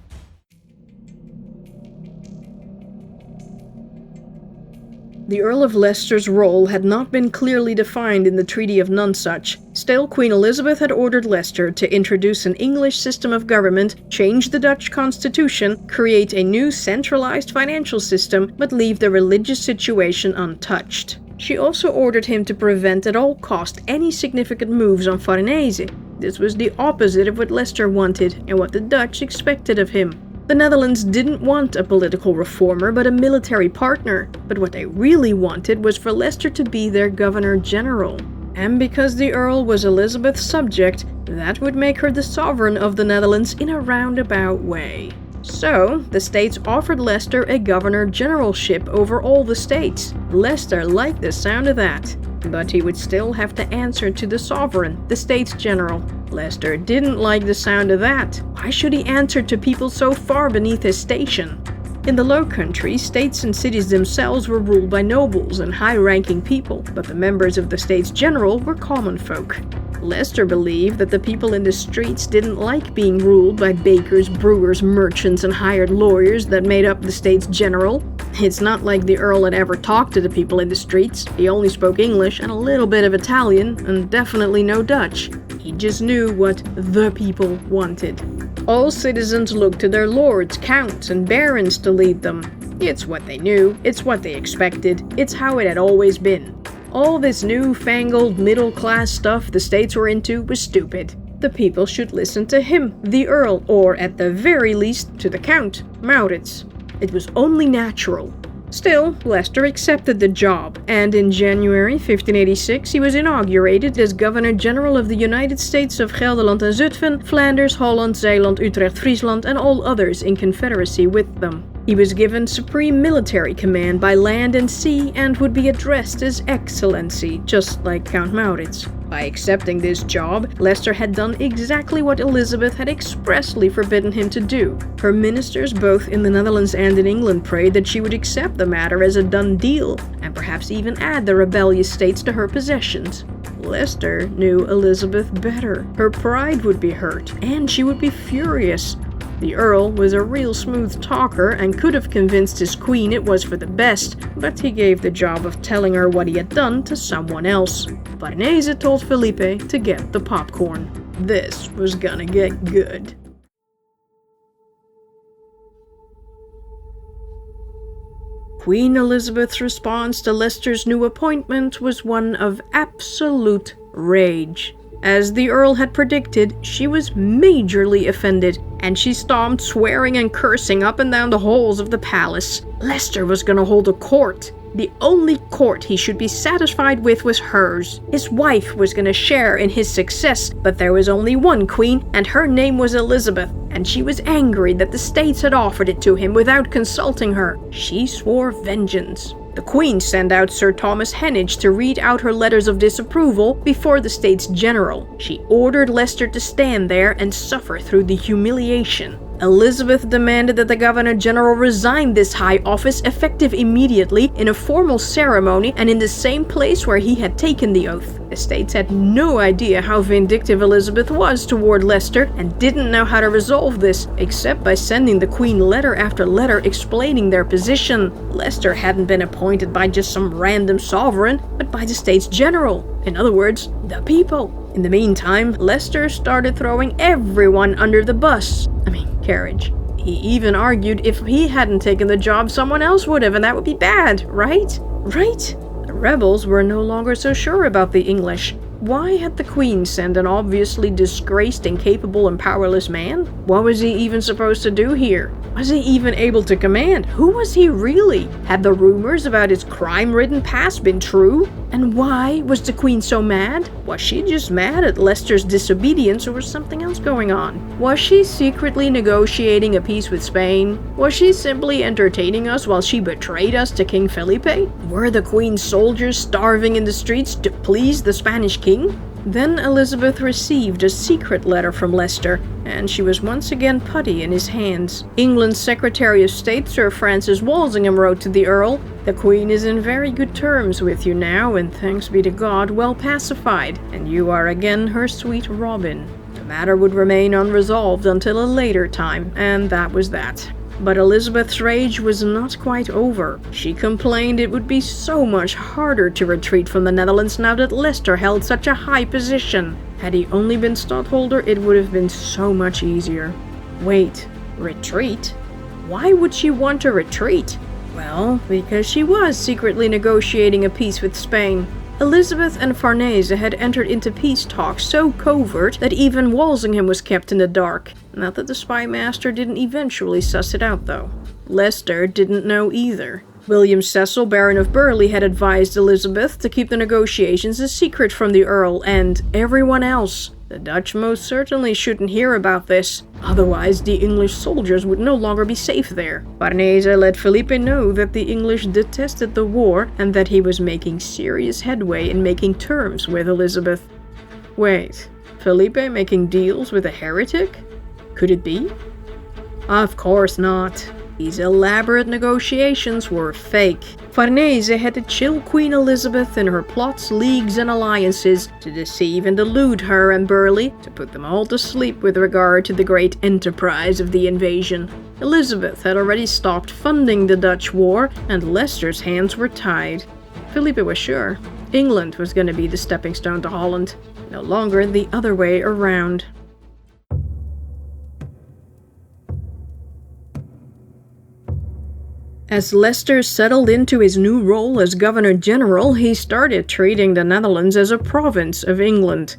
The Earl of Leicester's role had not been clearly defined in the Treaty of Nonsuch. Still, Queen Elizabeth had ordered Leicester to introduce an English system of government, change the Dutch constitution, create a new centralized financial system, but leave the religious situation untouched. She also ordered him to prevent at all cost any significant moves on Farnese. This was the opposite of what Leicester wanted and what the Dutch expected of him. The Netherlands didn't want a political reformer, but a military partner. But what they really wanted was for Leicester to be their Governor-General. And because the Earl was Elizabeth's subject, that would make her the sovereign of the Netherlands in a roundabout way. So, the states offered Leicester a governor-generalship over all the states. Leicester liked the sound of that, but he would still have to answer to the sovereign, the States General. Leicester didn't like the sound of that. Why should he answer to people so far beneath his station? In the Low Countries, states and cities themselves were ruled by nobles and high-ranking people, but the members of the States General were common folk. Leicester believed that the people in the streets didn't like being ruled by bakers, brewers, merchants, and hired lawyers that made up the States General. It's not like the Earl had ever talked to the people in the streets. He only spoke English and a little bit of Italian, and definitely no Dutch. He just knew what the people wanted. All citizens looked to their lords, counts, and barons to lead them. It's what they knew, it's what they expected, it's how it had always been. All this new-fangled middle-class stuff the states were into was stupid. The people should listen to him, the Earl, or at the very least to the Count, Maurits. It was only natural. Still, Leicester accepted the job, and in January 1586 he was inaugurated as Governor-General of the United States of Gelderland and Zutphen, Flanders, Holland, Zeeland, Utrecht, Friesland, and all others in confederacy with them. He was given supreme military command by land and sea and would be addressed as Excellency, just like Count Maurits. By accepting this job, Leicester had done exactly what Elizabeth had expressly forbidden him to do. Her ministers both in the Netherlands and in England prayed that she would accept the matter as a done deal, and perhaps even add the rebellious states to her possessions. Leicester knew Elizabeth better. Her pride would be hurt, and she would be furious. The Earl was a real smooth talker and could have convinced his queen it was for the best, but he gave the job of telling her what he had done to someone else. Farnese told Felipe to get the popcorn. This was gonna get good. Queen Elizabeth's response to Leicester's new appointment was one of absolute rage. As the Earl had predicted, she was majorly offended, and she stomped swearing and cursing up and down the halls of the palace. Leicester was gonna hold a court. The only court he should be satisfied with was hers. His wife was gonna share in his success, but there was only one queen, and her name was Elizabeth, and she was angry that the states had offered it to him without consulting her. She swore vengeance. The Queen sent out Sir Thomas Heneage to read out her letters of disapproval before the States General. She ordered Leicester to stand there and suffer through the humiliation. Elizabeth demanded that the Governor-General resign this high office effective immediately in a formal ceremony and in the same place where he had taken the oath. The states had no idea how vindictive Elizabeth was toward Leicester and didn't know how to resolve this, except by sending the Queen letter after letter explaining their position. Leicester hadn't been appointed by just some random sovereign, but by the States General. In other words, the people. In the meantime, Leicester started throwing everyone under the bus. Carriage. He even argued if he hadn't taken the job, someone else would have, and that would be bad, right? Right? The rebels were no longer so sure about the English. Why had the Queen sent an obviously disgraced, incapable, and powerless man? What was he even supposed to do here? Was he even able to command? Who was he really? Had the rumors about his crime-ridden past been true? And why was the Queen so mad? Was she just mad at Leicester's disobedience, or was something else going on? Was she secretly negotiating a peace with Spain? Was she simply entertaining us while she betrayed us to King Felipe? Were the Queen's soldiers starving in the streets to please the Spanish king? Then Elizabeth received a secret letter from Leicester, and she was once again putty in his hands. England's Secretary of State, Sir Francis Walsingham, wrote to the Earl, "The Queen is in very good terms with you now, and thanks be to God, well pacified, and you are again her sweet Robin." The matter would remain unresolved until a later time, and that was that. But Elizabeth's rage was not quite over. She complained it would be so much harder to retreat from the Netherlands now that Leicester held such a high position. Had he only been stadtholder, it would have been so much easier. Wait, retreat? Why would she want to retreat? Well, because she was secretly negotiating a peace with Spain. Elizabeth and Farnese had entered into peace talks so covert that even Walsingham was kept in the dark. Not that the spy master didn't eventually suss it out, though. Leicester didn't know either. William Cecil, Baron of Burghley, had advised Elizabeth to keep the negotiations a secret from the Earl and everyone else. The Dutch most certainly shouldn't hear about this, otherwise the English soldiers would no longer be safe there. Farnese let Felipe know that the English detested the war and that he was making serious headway in making terms with Elizabeth. Wait, Felipe making deals with a heretic? Could it be? Of course not. These elaborate negotiations were fake. Farnese had to chill Queen Elizabeth in her plots, leagues, and alliances, to deceive and delude her and Burghley, to put them all to sleep with regard to the great enterprise of the invasion. Elizabeth had already stopped funding the Dutch war, and Leicester's hands were tied. Felipe was sure England was going to be the stepping stone to Holland, no longer the other way around. As Leicester settled into his new role as Governor-General, he started treating the Netherlands as a province of England.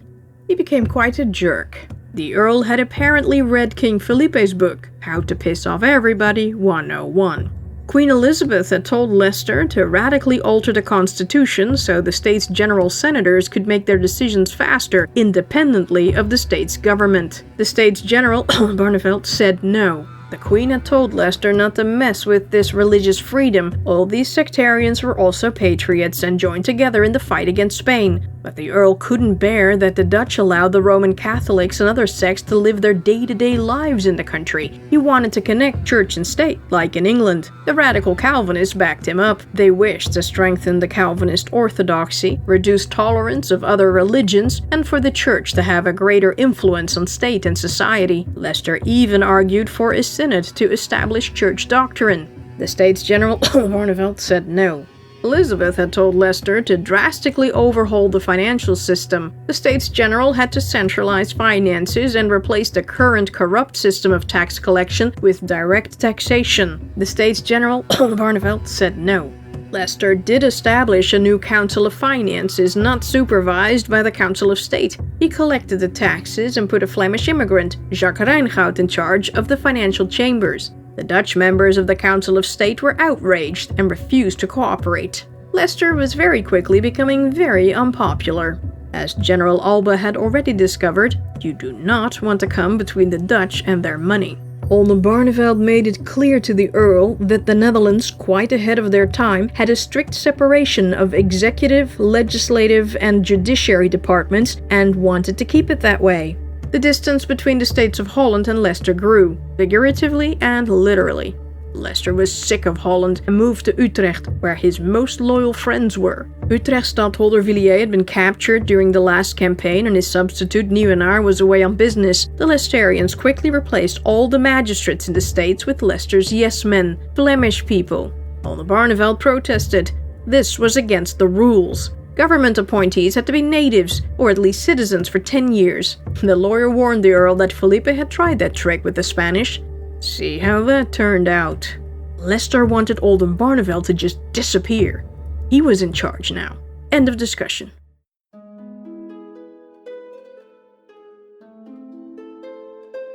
He became quite a jerk. The Earl had apparently read King Felipe's book, How to Piss Off Everybody 101. Queen Elizabeth had told Leicester to radically alter the constitution so the States General senators could make their decisions faster, independently of the state's government. The States General, Barneveld, said no. The Queen had told Leicester not to mess with this religious freedom. All these sectarians were also patriots and joined together in the fight against Spain. But the Earl couldn't bear that the Dutch allowed the Roman Catholics and other sects to live their day-to-day lives in the country. He wanted to connect church and state, like in England. The radical Calvinists backed him up. They wished to strengthen the Calvinist orthodoxy, reduce tolerance of other religions, and for the church to have a greater influence on state and society. Leicester even argued for a synod to establish church doctrine. The States General Barneveld said no. Elizabeth had told Leicester to drastically overhaul the financial system. The States General had to centralize finances and replace the current corrupt system of tax collection with direct taxation. The States General Barneveld said no. Leicester did establish a new Council of Finances not supervised by the Council of State. He collected the taxes and put a Flemish immigrant, Jacques Reingoud, in charge of the financial chambers. The Dutch members of the Council of State were outraged and refused to cooperate. Leicester was very quickly becoming very unpopular. As General Alba had already discovered, you do not want to come between the Dutch and their money. Oldenbarneveld made it clear to the Earl that the Netherlands, quite ahead of their time, had a strict separation of executive, legislative, and judiciary departments and wanted to keep it that way. The distance between the states of Holland and Leicester grew, figuratively and literally. Leicester was sick of Holland and moved to Utrecht, where his most loyal friends were. Utrecht stadtholder Villiers had been captured during the last campaign and his substitute Nieuwenaar was away on business. The Leicesterians quickly replaced all the magistrates in the states with Leicester's yes-men, Flemish people. Oldenbarneveld protested. This was against the rules. Government appointees had to be natives, or at least citizens, for 10 years. The lawyer warned the Earl that Felipe had tried that trick with the Spanish. See how that turned out. Leicester wanted Oldenbarneveld to just disappear. He was in charge now. End of discussion.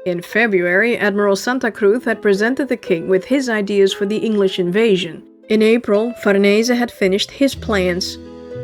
In February, Admiral Santa Cruz had presented the king with his ideas for the English invasion. In April, Farnese had finished his plans.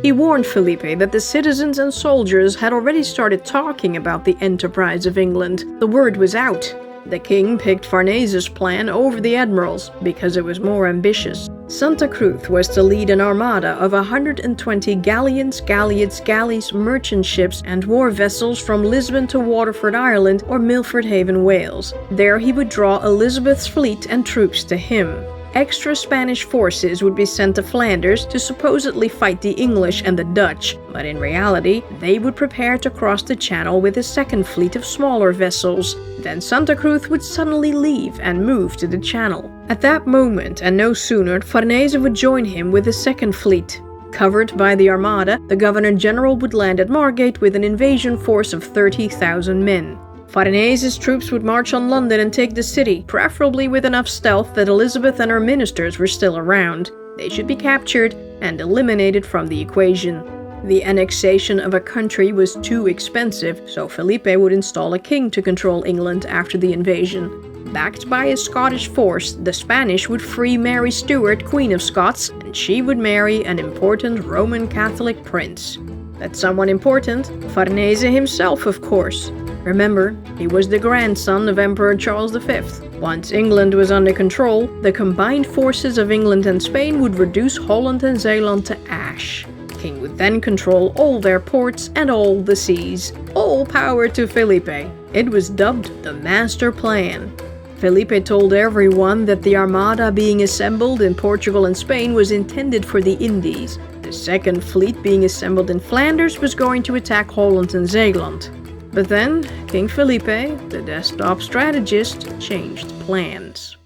He warned Felipe that the citizens and soldiers had already started talking about the enterprise of England. The word was out. The king picked Farnese's plan over the admiral's because it was more ambitious. Santa Cruz was to lead an armada of 120 galleons, galleots, galleys, merchant ships, and war vessels from Lisbon to Waterford, Ireland, or Milford Haven, Wales. There he would draw Elizabeth's fleet and troops to him. Extra Spanish forces would be sent to Flanders to supposedly fight the English and the Dutch, but in reality, they would prepare to cross the Channel with a second fleet of smaller vessels. Then Santa Cruz would suddenly leave and move to the Channel. At that moment, and no sooner, Farnese would join him with a second fleet. Covered by the Armada, the Governor-General would land at Margate with an invasion force of 30,000 men. Farnese's troops would march on London and take the city, preferably with enough stealth that Elizabeth and her ministers were still around. They should be captured and eliminated from the equation. The annexation of a country was too expensive, so Felipe would install a king to control England after the invasion. Backed by a Scottish force, the Spanish would free Mary Stuart, Queen of Scots, and she would marry an important Roman Catholic prince. That's someone important, Farnese himself, of course. Remember, he was the grandson of Emperor Charles V. Once England was under control, the combined forces of England and Spain would reduce Holland and Zeeland to ash. The king would then control all their ports and all the seas. All power to Felipe. It was dubbed the Master Plan. Felipe told everyone that the armada being assembled in Portugal and Spain was intended for the Indies. The second fleet being assembled in Flanders was going to attack Holland and Zeeland. But then, King Felipe, the desktop strategist, changed plans.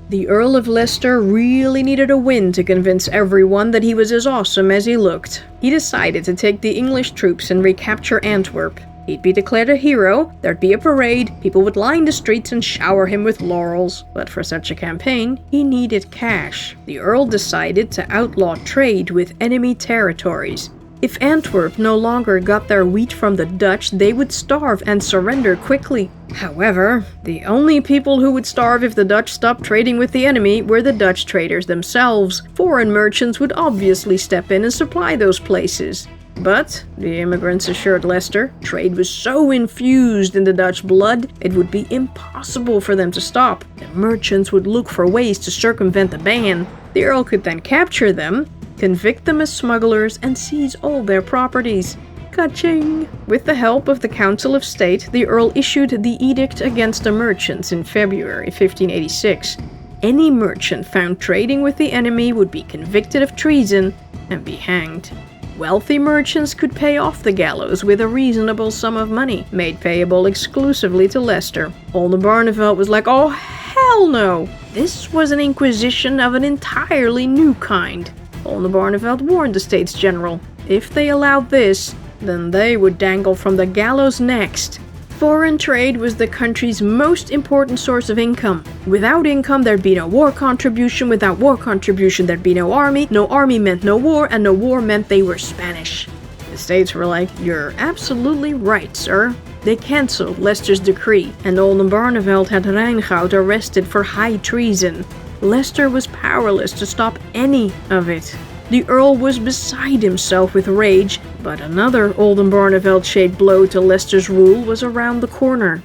The Earl of Leicester really needed a win to convince everyone that he was as awesome as he looked. He decided to take the English troops and recapture Antwerp. He'd be declared a hero, there'd be a parade, people would line the streets and shower him with laurels. But for such a campaign, he needed cash. The Earl decided to outlaw trade with enemy territories. If Antwerp no longer got their wheat from the Dutch, they would starve and surrender quickly. However, the only people who would starve if the Dutch stopped trading with the enemy were the Dutch traders themselves. Foreign merchants would obviously step in and supply those places. But, the immigrants assured Leicester, trade was so infused in the Dutch blood, it would be impossible for them to stop. The merchants would look for ways to circumvent the ban. The Earl could then capture them, convict them as smugglers, and seize all their properties. Ka-ching! With the help of the Council of State, the Earl issued the Edict Against the Merchants in February 1586. Any merchant found trading with the enemy would be convicted of treason and be hanged. Wealthy merchants could pay off the gallows with a reasonable sum of money, made payable exclusively to Leicester. Oldenbarnevelt was like, oh hell no! This was an inquisition of an entirely new kind. Oldenbarnevelt warned the States General, if they allowed this, then they would dangle from the gallows next. Foreign trade was the country's most important source of income. Without income, there'd be no war contribution. Without war contribution, there'd be no army. No army meant no war, and no war meant they were Spanish. The States were like, you're absolutely right, sir. They cancelled Leicester's decree, and Oldenbarnevelt had Reingoud arrested for high treason. Leicester was powerless to stop any of it. The Earl was beside himself with rage, but another Oldenbarnevelt-shaped blow to Leicester's rule was around the corner.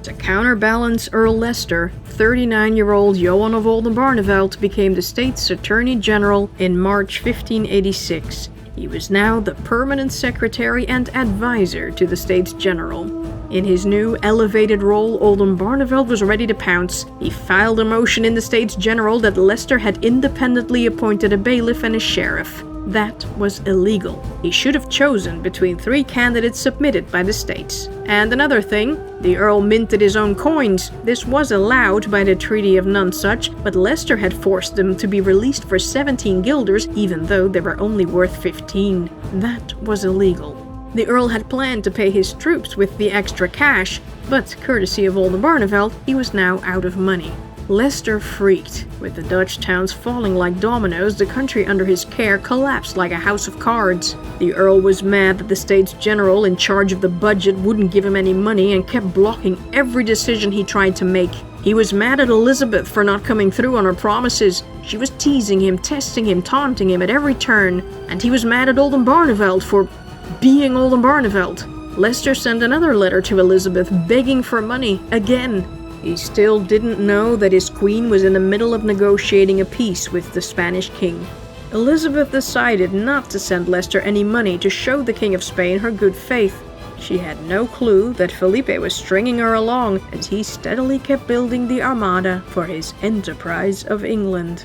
To counterbalance Earl Leicester, 39-year-old Johan of Oldenbarnevelt became the state's Attorney General in March 1586. He was now the permanent secretary and advisor to the States General. In his new elevated role, Oldenbarnevelt was ready to pounce. He filed a motion in the States General that Leicester had independently appointed a bailiff and a sheriff. That was illegal. He should have chosen between 3 candidates submitted by the states. And another thing, the Earl minted his own coins. This was allowed by the Treaty of Nonsuch, but Leicester had forced them to be released for 17 guilders, even though they were only worth 15. That was illegal. The Earl had planned to pay his troops with the extra cash, but courtesy of Oldenbarnevelt, he was now out of money. Leicester freaked. With the Dutch towns falling like dominoes, the country under his care collapsed like a house of cards. The Earl was mad that the States General in charge of the budget wouldn't give him any money and kept blocking every decision he tried to make. He was mad at Elizabeth for not coming through on her promises. She was teasing him, testing him, taunting him at every turn. And he was mad at Oldenbarnevelt for being Oldenbarnevelt. Leicester sent another letter to Elizabeth begging for money again. He still didn't know that his queen was in the middle of negotiating a peace with the Spanish king. Elizabeth decided not to send Leicester any money to show the King of Spain her good faith. She had no clue that Felipe was stringing her along as he steadily kept building the Armada for his enterprise of England.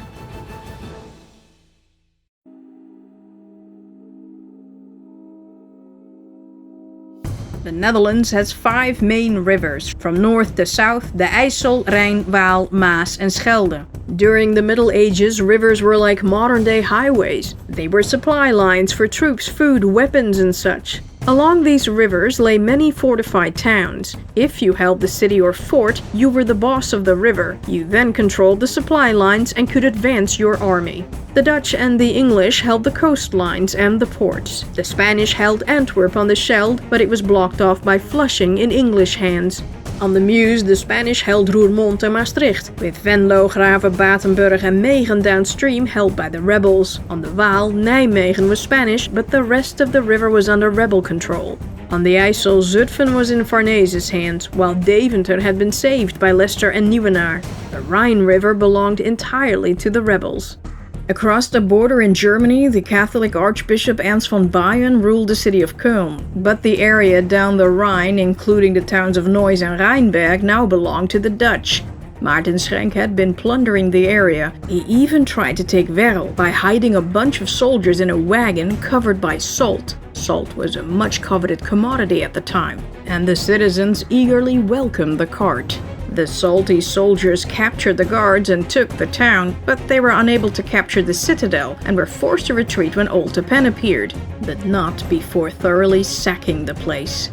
The Netherlands has 5 main rivers, from north to south: the IJssel, Rijn, Waal, Maas and Schelde. During the Middle Ages, rivers were like modern-day highways. They were supply lines for troops, food, weapons and such. Along these rivers lay many fortified towns. If you held the city or fort, you were the boss of the river. You then controlled the supply lines and could advance your army. The Dutch and the English held the coastlines and the ports. The Spanish held Antwerp on the Scheldt, but it was blocked off by Flushing in English hands. On the Meuse, the Spanish held Roermond and Maastricht, with Venlo, Grave, Batenburg and Megen downstream held by the rebels. On the Waal, Nijmegen was Spanish, but the rest of the river was under rebel control. On the IJssel, Zutphen was in Farnese's hands, while Deventer had been saved by Leicester and Nieuwenaar. The Rhine River belonged entirely to the rebels. Across the border in Germany, the Catholic Archbishop Ernst von Bayern ruled the city of Köln, but the area down the Rhine, including the towns of Neuss and Rheinberg, now belonged to the Dutch. Maarten Schenk had been plundering the area. He even tried to take Werl by hiding a bunch of soldiers in a wagon covered by salt. Salt was a much coveted commodity at the time, and the citizens eagerly welcomed the cart. The salty soldiers captured the guards and took the town, but they were unable to capture the citadel and were forced to retreat when Old Pen appeared, but not before thoroughly sacking the place.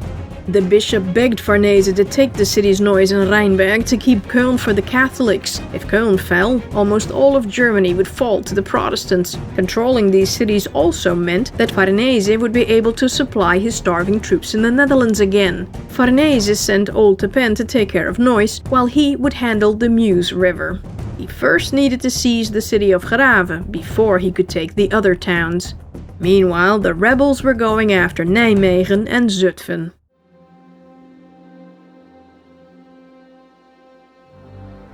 The bishop begged Farnese to take the cities Neuss and Rheinberg to keep Köln for the Catholics. If Köln fell, almost all of Germany would fall to the Protestants. Controlling these cities also meant that Farnese would be able to supply his starving troops in the Netherlands again. Farnese sent Old Pen to take care of Neuss, while he would handle the Meuse River. He first needed to seize the city of Grave before he could take the other towns. Meanwhile, the rebels were going after Nijmegen and Zutphen.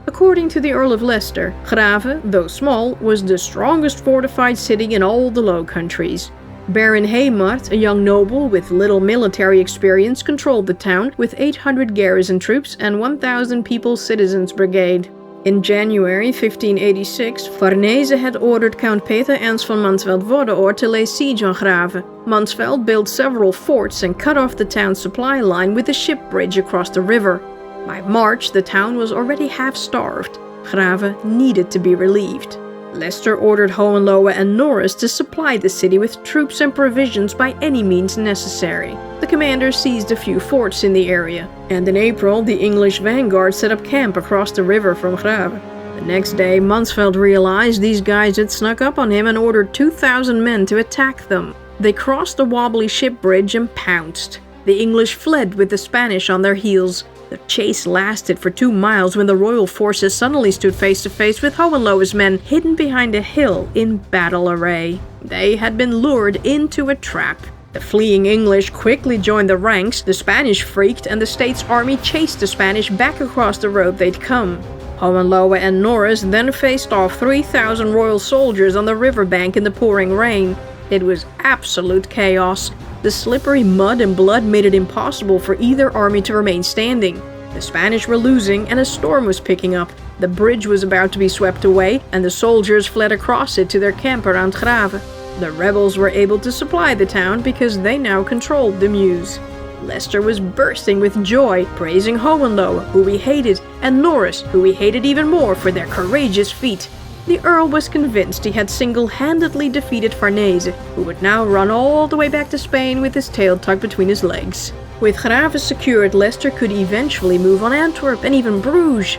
According to the Earl of Leicester, Grave, though small, was the strongest fortified city in all the Low Countries. Baron Heymart, a young noble with little military experience, controlled the town with 800 garrison troops and 1,000 People's Citizens Brigade. In January 1586, Farnese had ordered Count Peter Ernst von Mansfeld-Vodeoord to lay siege on Grave. Mansfeld built several forts and cut off the town's supply line with a ship bridge across the river. By March, the town was already half-starved. Grave needed to be relieved. Leicester ordered Hohenlohe and Norris to supply the city with troops and provisions by any means necessary. The commanders seized a few forts in the area, and in April the English vanguard set up camp across the river from Grave. The next day, Mansfeld realized these guys had snuck up on him and ordered 2,000 men to attack them. They crossed the wobbly ship bridge and pounced. The English fled with the Spanish on their heels. The chase lasted for 2 miles when the royal forces suddenly stood face to face with Hohenlohe's men hidden behind a hill in battle array. They had been lured into a trap. The fleeing English quickly joined the ranks, the Spanish freaked, and the state's army chased the Spanish back across the road they'd come. Hohenlohe and Norris then faced off 3,000 royal soldiers on the riverbank in the pouring rain. It was absolute chaos. The slippery mud and blood made it impossible for either army to remain standing. The Spanish were losing and a storm was picking up. The bridge was about to be swept away and the soldiers fled across it to their camp around Grave. The rebels were able to supply the town because they now controlled the Meuse. Leicester was bursting with joy, praising Hohenlohe, who he hated, and Norris, who he hated even more for their courageous feat. The Earl was convinced he had single-handedly defeated Farnese, who would now run all the way back to Spain with his tail tucked between his legs. With Grave secured, Leicester could eventually move on Antwerp and even Bruges.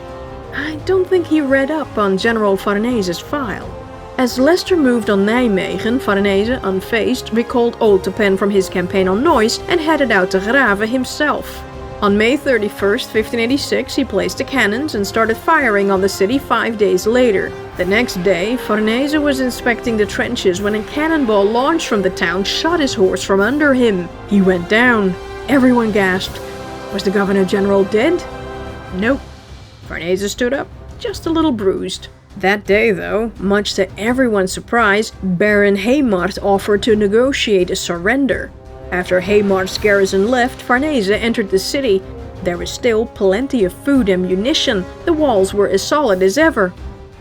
I don't think he read up on General Farnese's file. As Leicester moved on Nijmegen, Farnese, unfazed, recalled Old Pen from his campaign on Neuss and headed out to Grave himself. On May 31st, 1586, he placed the cannons and started firing on the city 5 days later. The next day, Farnese was inspecting the trenches when a cannonball launched from the town shot his horse from under him. He went down. Everyone gasped. Was the Governor-General dead? Nope. Farnese stood up, just a little bruised. That day, though, much to everyone's surprise, Baron Heymart offered to negotiate a surrender. After Heymart's garrison left, Farnese entered the city. There was still plenty of food and munition. The walls were as solid as ever.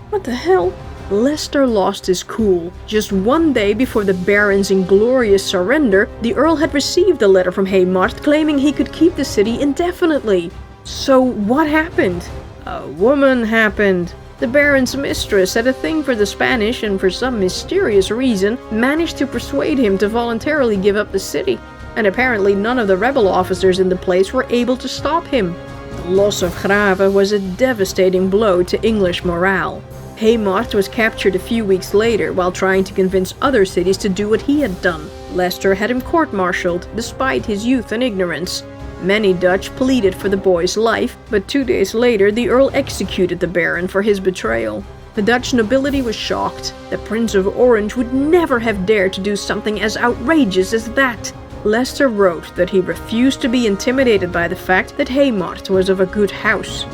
What the hell? Leicester lost his cool. Just 1 day before the Baron's inglorious surrender, the Earl had received a letter from Heymart claiming he could keep the city indefinitely. So what happened? A woman happened. The Baron's mistress had a thing for the Spanish and for some mysterious reason managed to persuade him to voluntarily give up the city. and apparently none of the rebel officers in the place were able to stop him. The loss of Grave was a devastating blow to English morale. Heymard was captured a few weeks later while trying to convince other cities to do what he had done. Leicester had him court-martialed despite his youth and ignorance. Many Dutch pleaded for the boy's life, but 2 days later the Earl executed the Baron for his betrayal. The Dutch nobility was shocked. The Prince of Orange would never have dared to do something as outrageous as that. Leicester wrote that he refused to be intimidated by the fact that Heymard was of a good house.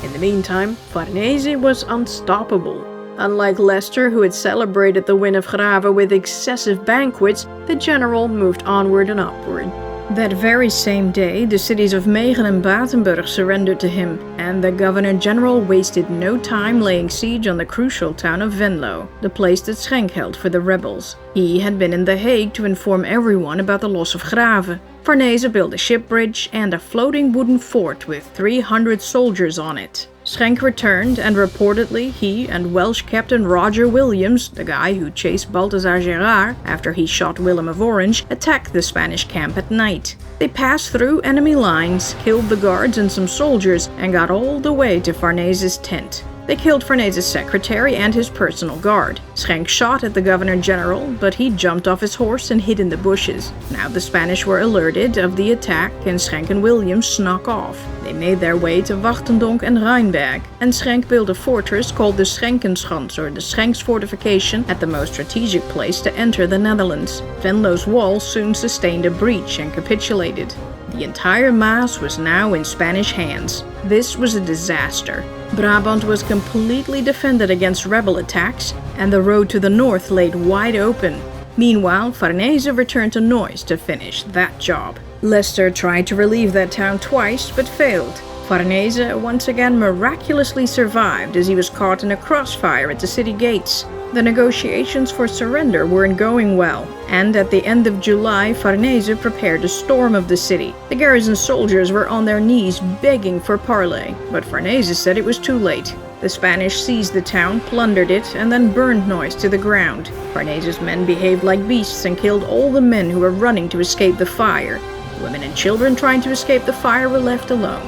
In the meantime, Farnese was unstoppable. Unlike Leicester, who had celebrated the win of Grave with excessive banquets, the general moved onward and upward. That very same day, the cities of Megen and Batenburg surrendered to him, and the Governor-General wasted no time laying siege on the crucial town of Venlo, the place that Schenk held for the rebels. He had been in The Hague to inform everyone about the loss of Grave. Farnese built a ship bridge and a floating wooden fort with 300 soldiers on it. Schenk returned, and reportedly he and Welsh Captain Roger Williams, the guy who chased Balthazar Gerard after he shot Willem of Orange, attacked the Spanish camp at night. They passed through enemy lines, killed the guards and some soldiers, and got all the way to Farnese's tent. They killed Farnese's secretary and his personal guard. Schenk shot at the Governor-General, but he jumped off his horse and hid in the bushes. Now the Spanish were alerted of the attack, and Schenk and Williams snuck off. They made their way to Wachtendonk and Rheinberg, and Schenk built a fortress called the Schenkenschans, or the Schenks fortification, at the most strategic place to enter the Netherlands. Venlo's walls soon sustained a breach and capitulated. The entire Maas was now in Spanish hands. This was a disaster. Brabant was completely defended against rebel attacks, and the road to the north laid wide open. Meanwhile, Farnese returned to Neuss to finish that job. Leicester tried to relieve that town twice, but failed. Farnese once again miraculously survived as he was caught in a crossfire at the city gates. The negotiations for surrender weren't going well, and at the end of July, Farnese prepared a storm of the city. The garrison soldiers were on their knees begging for parley, but Farnese said it was too late. The Spanish seized the town, plundered it, and then burned Neuss to the ground. Farnese's men behaved like beasts and killed all the men who were running to escape the fire. Women and children trying to escape the fire were left alone.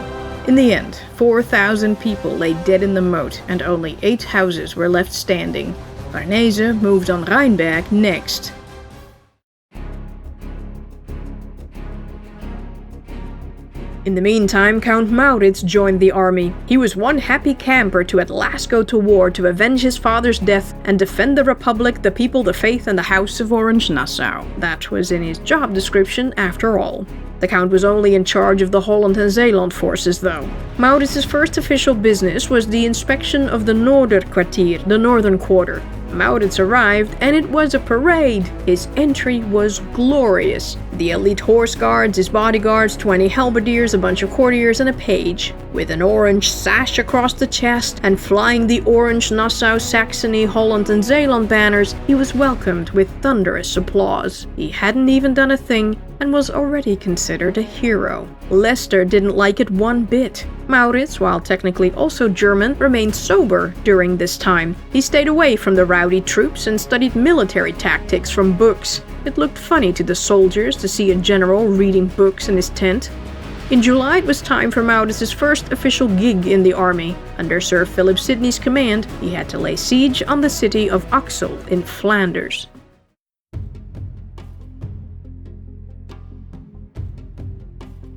In the end, 4,000 people lay dead in the moat, and only 8 houses were left standing. Farnese moved on Rheinberg next. In the meantime, Count Maurits joined the army. He was one happy camper to at last go to war to avenge his father's death and defend the Republic, the people, the faith, and the House of Orange-Nassau. That was in his job description, after all. The Count was only in charge of the Holland and Zeeland forces, though. Maurits' first official business was the inspection of the Noorderkwartier, the northern quarter. Maurits arrived, and it was a parade. His entry was glorious. The elite horse guards, his bodyguards, 20 halberdiers, a bunch of courtiers, and a page. With an orange sash across the chest and flying the Orange, Nassau, Saxony, Holland, and Zeeland banners, he was welcomed with thunderous applause. He hadn't even done a thing, and was already considered a hero. Leicester didn't like it one bit. Maurits, while technically also German, remained sober during this time. He stayed away from the rowdy troops and studied military tactics from books. It looked funny to the soldiers to see a general reading books in his tent. In July, it was time for Maurits' first official gig in the army. Under Sir Philip Sidney's command, he had to lay siege on the city of Axel in Flanders.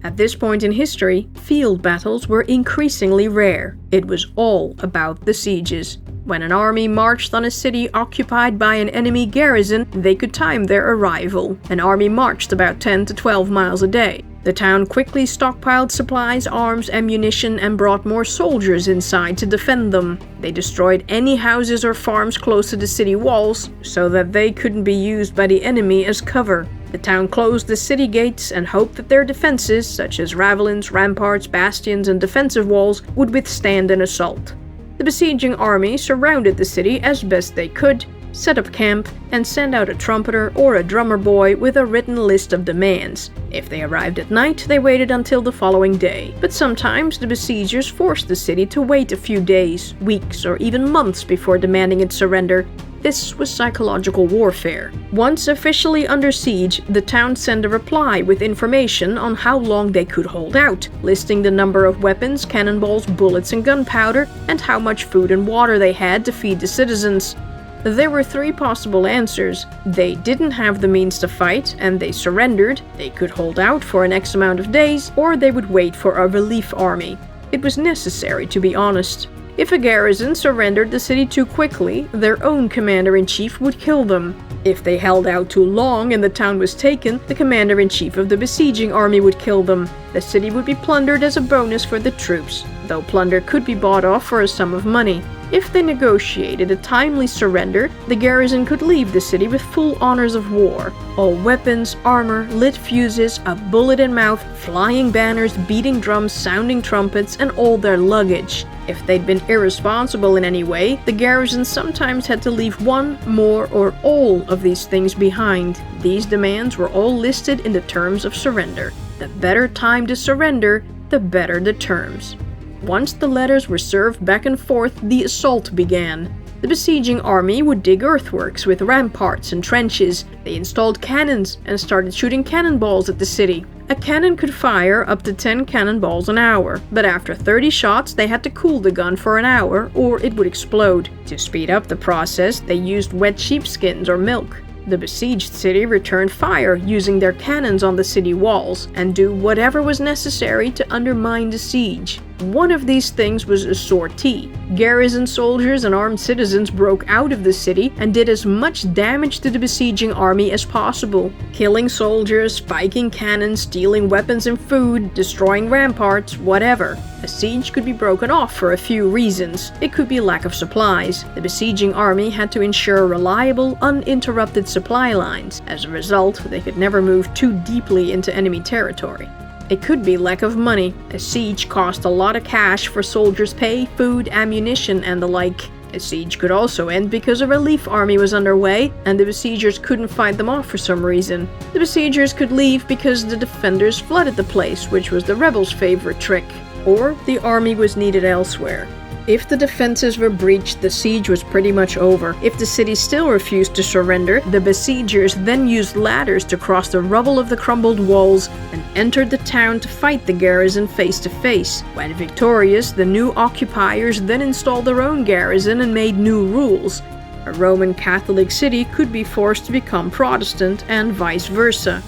At this point in history, field battles were increasingly rare. It was all about the sieges. When an army marched on a city occupied by an enemy garrison, they could time their arrival. An army marched about 10 to 12 miles a day. The town quickly stockpiled supplies, arms, ammunition, and brought more soldiers inside to defend them. They destroyed any houses or farms close to the city walls, so that they couldn't be used by the enemy as cover. The town closed the city gates and hoped that their defenses, such as ravelins, ramparts, bastions, and defensive walls, would withstand an assault. The besieging army surrounded the city as best they could, set up camp, and sent out a trumpeter or a drummer boy with a written list of demands. If they arrived at night, they waited until the following day. But sometimes the besiegers forced the city to wait a few days, weeks, or even months before demanding its surrender. This was psychological warfare. Once officially under siege, the town sent a reply with information on how long they could hold out, listing the number of weapons, cannonballs, bullets, and gunpowder, and how much food and water they had to feed the citizens. There were 3 possible answers. They didn't have the means to fight, and they surrendered, they could hold out for an X amount of days, or they would wait for a relief army. It was necessary to be honest. If a garrison surrendered the city too quickly, their own commander-in-chief would kill them. If they held out too long and the town was taken, the commander-in-chief of the besieging army would kill them. The city would be plundered as a bonus for the troops, though plunder could be bought off for a sum of money. If they negotiated a timely surrender, the garrison could leave the city with full honors of war. All weapons, armor, lit fuses, a bullet in mouth, flying banners, beating drums, sounding trumpets, and all their luggage. If they'd been irresponsible in any way, the garrison sometimes had to leave one, more, or all of these things behind. These demands were all listed in the terms of surrender. The better time to surrender, the better the terms. Once the letters were served back and forth, the assault began. The besieging army would dig earthworks with ramparts and trenches. They installed cannons and started shooting cannonballs at the city. A cannon could fire up to 10 cannonballs an hour, but after 30 shots they had to cool the gun for an hour or it would explode. To speed up the process, they used wet sheepskins or milk. The besieged city returned fire using their cannons on the city walls and do whatever was necessary to undermine the siege. One of these things was a sortie. Garrison soldiers and armed citizens broke out of the city and did as much damage to the besieging army as possible, killing soldiers, spiking cannons, stealing weapons and food, destroying ramparts, whatever. A siege could be broken off for a few reasons. It could be lack of supplies. The besieging army had to ensure reliable, uninterrupted supply lines. As a result, they could never move too deeply into enemy territory. It could be lack of money. A siege cost a lot of cash for soldiers' pay, food, ammunition, and the like. A siege could also end because a relief army was underway and the besiegers couldn't fight them off for some reason. The besiegers could leave because the defenders flooded the place, which was the rebels' favorite trick. Or the army was needed elsewhere. If the defenses were breached, the siege was pretty much over. If the city still refused to surrender, the besiegers then used ladders to cross the rubble of the crumbled walls and entered the town to fight the garrison face to face. When victorious, the new occupiers then installed their own garrison and made new rules. A Roman Catholic city could be forced to become Protestant and vice versa.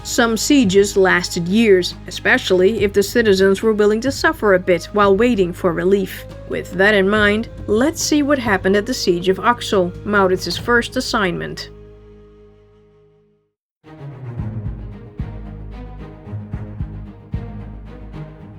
Some sieges lasted years, especially if the citizens were willing to suffer a bit while waiting for relief. With that in mind, let's see what happened at the Siege of Axel, Maurits's first assignment.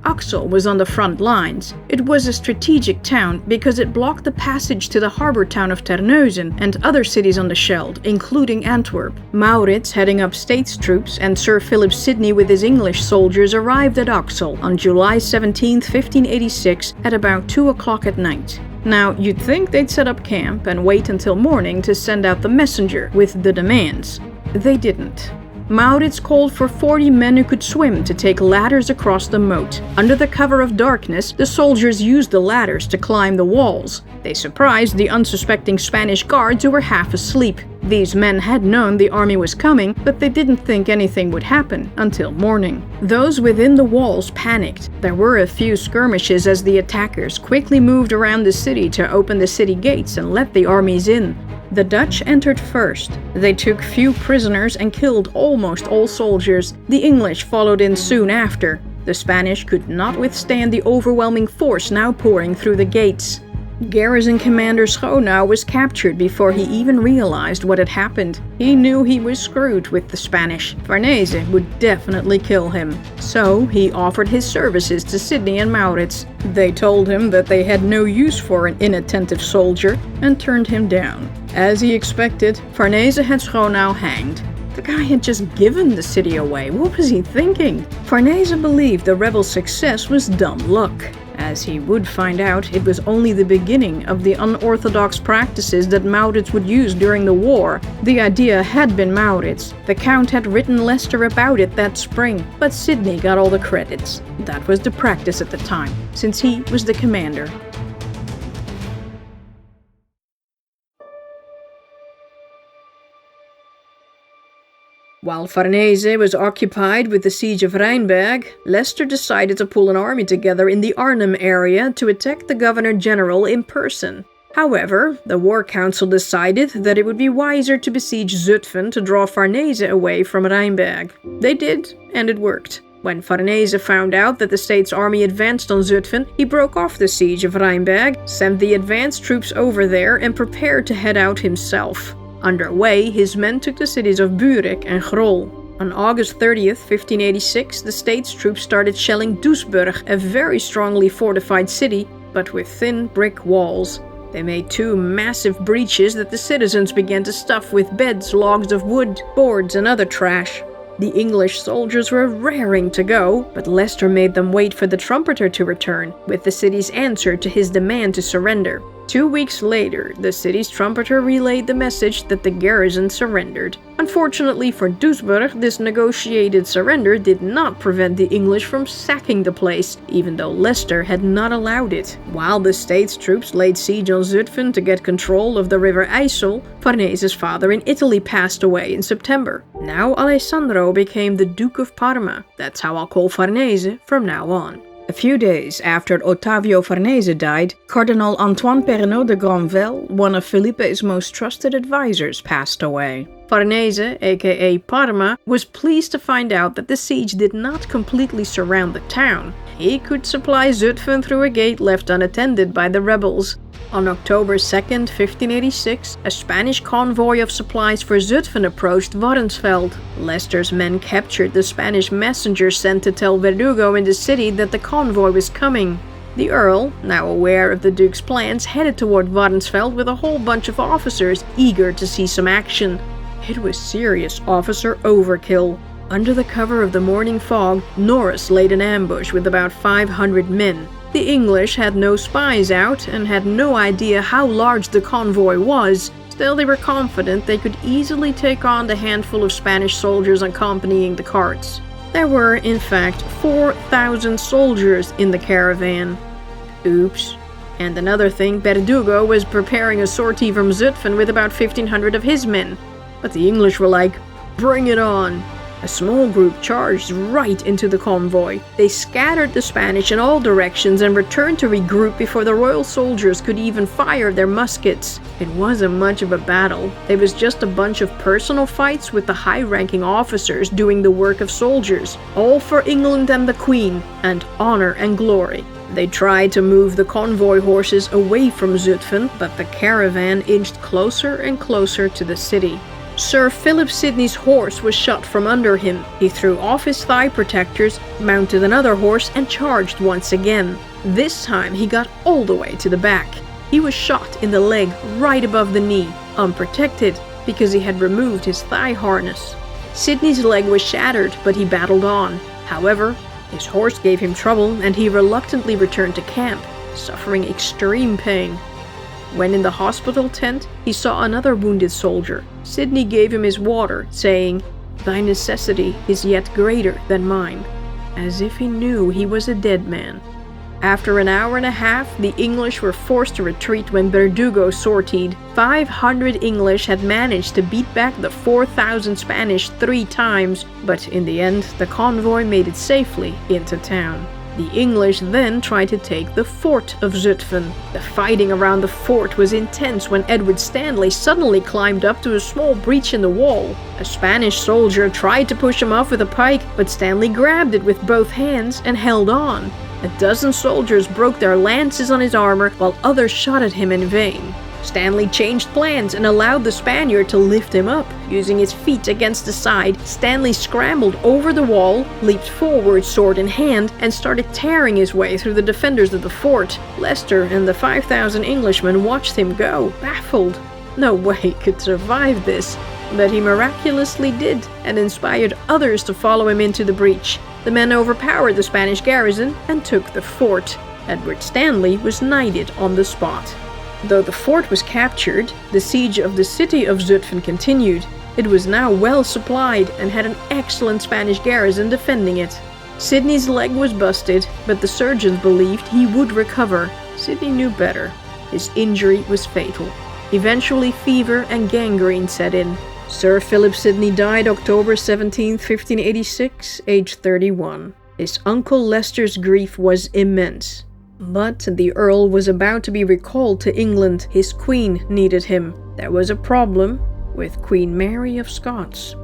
Axel was on the front lines. It was a strategic town because it blocked the passage to the harbor town of Terneuzen and other cities on the Scheldt, including Antwerp. Maurits, heading up States troops, and Sir Philip Sidney with his English soldiers arrived at Axel on July 17, 1586 at about 2 o'clock at night. Now, you'd think they'd set up camp and wait until morning to send out the messenger with the demands. They didn't. Maurits called for 40 men who could swim to take ladders across the moat. Under the cover of darkness, the soldiers used the ladders to climb the walls. They surprised the unsuspecting Spanish guards who were half asleep. These men had known the army was coming, but they didn't think anything would happen until morning. Those within the walls panicked. There were a few skirmishes as the attackers quickly moved around the city to open the city gates and let the armies in. The Dutch entered first. They took few prisoners and killed almost all soldiers. The English followed in soon after. The Spanish could not withstand the overwhelming force now pouring through the gates. Garrison commander Schonau was captured before he even realized what had happened. He knew he was screwed with the Spanish. Farnese would definitely kill him. So he offered his services to Sidney and Maurits. They told him that they had no use for an inattentive soldier and turned him down. As he expected, Farnese had Schonau hanged. The guy had just given the city away. What was he thinking? Farnese believed the rebels' success was dumb luck. As he would find out, it was only the beginning of the unorthodox practices that Maurits would use during the war. The idea had been Maurits. The Count had written Leicester about it that spring, but Sidney got all the credits. That was the practice at the time, since he was the commander. While Farnese was occupied with the siege of Rheinberg, Leicester decided to pull an army together in the Arnhem area to attack the Governor-General in person. However, the War Council decided that it would be wiser to besiege Zutphen to draw Farnese away from Rheinberg. They did, and it worked. When Farnese found out that the state's army advanced on Zutphen, he broke off the siege of Rheinberg, sent the advanced troops over there, and prepared to head out himself. Underway, his men took the cities of Burek and Grol. On August 30th, 1586, the state's troops started shelling Doesburg, a very strongly fortified city, but with thin brick walls. They made 2 massive breaches that the citizens began to stuff with beds, logs of wood, boards, and other trash. The English soldiers were raring to go, but Leicester made them wait for the trumpeter to return, with the city's answer to his demand to surrender. 2 weeks later, the city's trumpeter relayed the message that the garrison surrendered. Unfortunately for Doesburg, this negotiated surrender did not prevent the English from sacking the place, even though Leicester had not allowed it. While the state's troops laid siege on Zutphen to get control of the river IJssel, Farnese's father in Italy passed away in September. Now Alessandro became the Duke of Parma. That's how I'll call Farnese from now on. A few days after Ottavio Farnese died, Cardinal Antoine Perrenot de Granvelle, one of Felipe's most trusted advisors, passed away. Farnese, aka Parma, was pleased to find out that the siege did not completely surround the town. He could supply Zutphen through a gate left unattended by the rebels. On October 2nd, 1586, a Spanish convoy of supplies for Zutphen approached Warnsveld. Leicester's men captured the Spanish messenger sent to tell Verdugo in the city that the convoy was coming. The Earl, now aware of the Duke's plans, headed toward Warnsveld with a whole bunch of officers eager to see some action. It was serious officer overkill. Under the cover of the morning fog, Norris laid an ambush with about 500 men. The English had no spies out and had no idea how large the convoy was. Still, they were confident they could easily take on the handful of Spanish soldiers accompanying the carts. There were, in fact, 4,000 soldiers in the caravan. Oops. And another thing, Verdugo was preparing a sortie from Zutphen with about 1,500 of his men. But the English were like, bring it on. A small group charged right into the convoy. They scattered the Spanish in all directions and returned to regroup before the royal soldiers could even fire their muskets. It wasn't much of a battle. It was just a bunch of personal fights with the high-ranking officers doing the work of soldiers, all for England and the Queen, and honor and glory. They tried to move the convoy horses away from Zutphen, but the caravan inched closer and closer to the city. Sir Philip Sidney's horse was shot from under him. He threw off his thigh protectors, mounted another horse, and charged once again. This time he got all the way to the back. He was shot in the leg right above the knee, unprotected, because he had removed his thigh harness. Sidney's leg was shattered, but he battled on. However, his horse gave him trouble and he reluctantly returned to camp, suffering extreme pain. When in the hospital tent, he saw another wounded soldier. Sidney gave him his water, saying, "Thy necessity is yet greater than mine," as if he knew he was a dead man. After an hour and a half, the English were forced to retreat when Verdugo sortied. 500 English had managed to beat back the 4,000 Spanish 3 times, but in the end, the convoy made it safely into town. The English then tried to take the fort of Zutphen. The fighting around the fort was intense when Edward Stanley suddenly climbed up to a small breach in the wall. A Spanish soldier tried to push him off with a pike, but Stanley grabbed it with both hands and held on. A dozen soldiers broke their lances on his armor while others shot at him in vain. Stanley changed plans and allowed the Spaniard to lift him up. Using his feet against the side, Stanley scrambled over the wall, leaped forward sword in hand, and started tearing his way through the defenders of the fort. Leicester and the 5,000 Englishmen watched him go, baffled. No way he could survive this. But he miraculously did, and inspired others to follow him into the breach. The men overpowered the Spanish garrison and took the fort. Edward Stanley was knighted on the spot. Though the fort was captured, the siege of the city of Zutphen continued. It was now well supplied and had an excellent Spanish garrison defending it. Sidney's leg was busted, but the surgeons believed he would recover. Sidney knew better. His injury was fatal. Eventually fever and gangrene set in. Sir Philip Sidney died October 17, 1586, aged 31. His uncle Leicester's grief was immense. But the Earl was about to be recalled to England. His queen needed him. There was a problem with Queen Mary of Scots.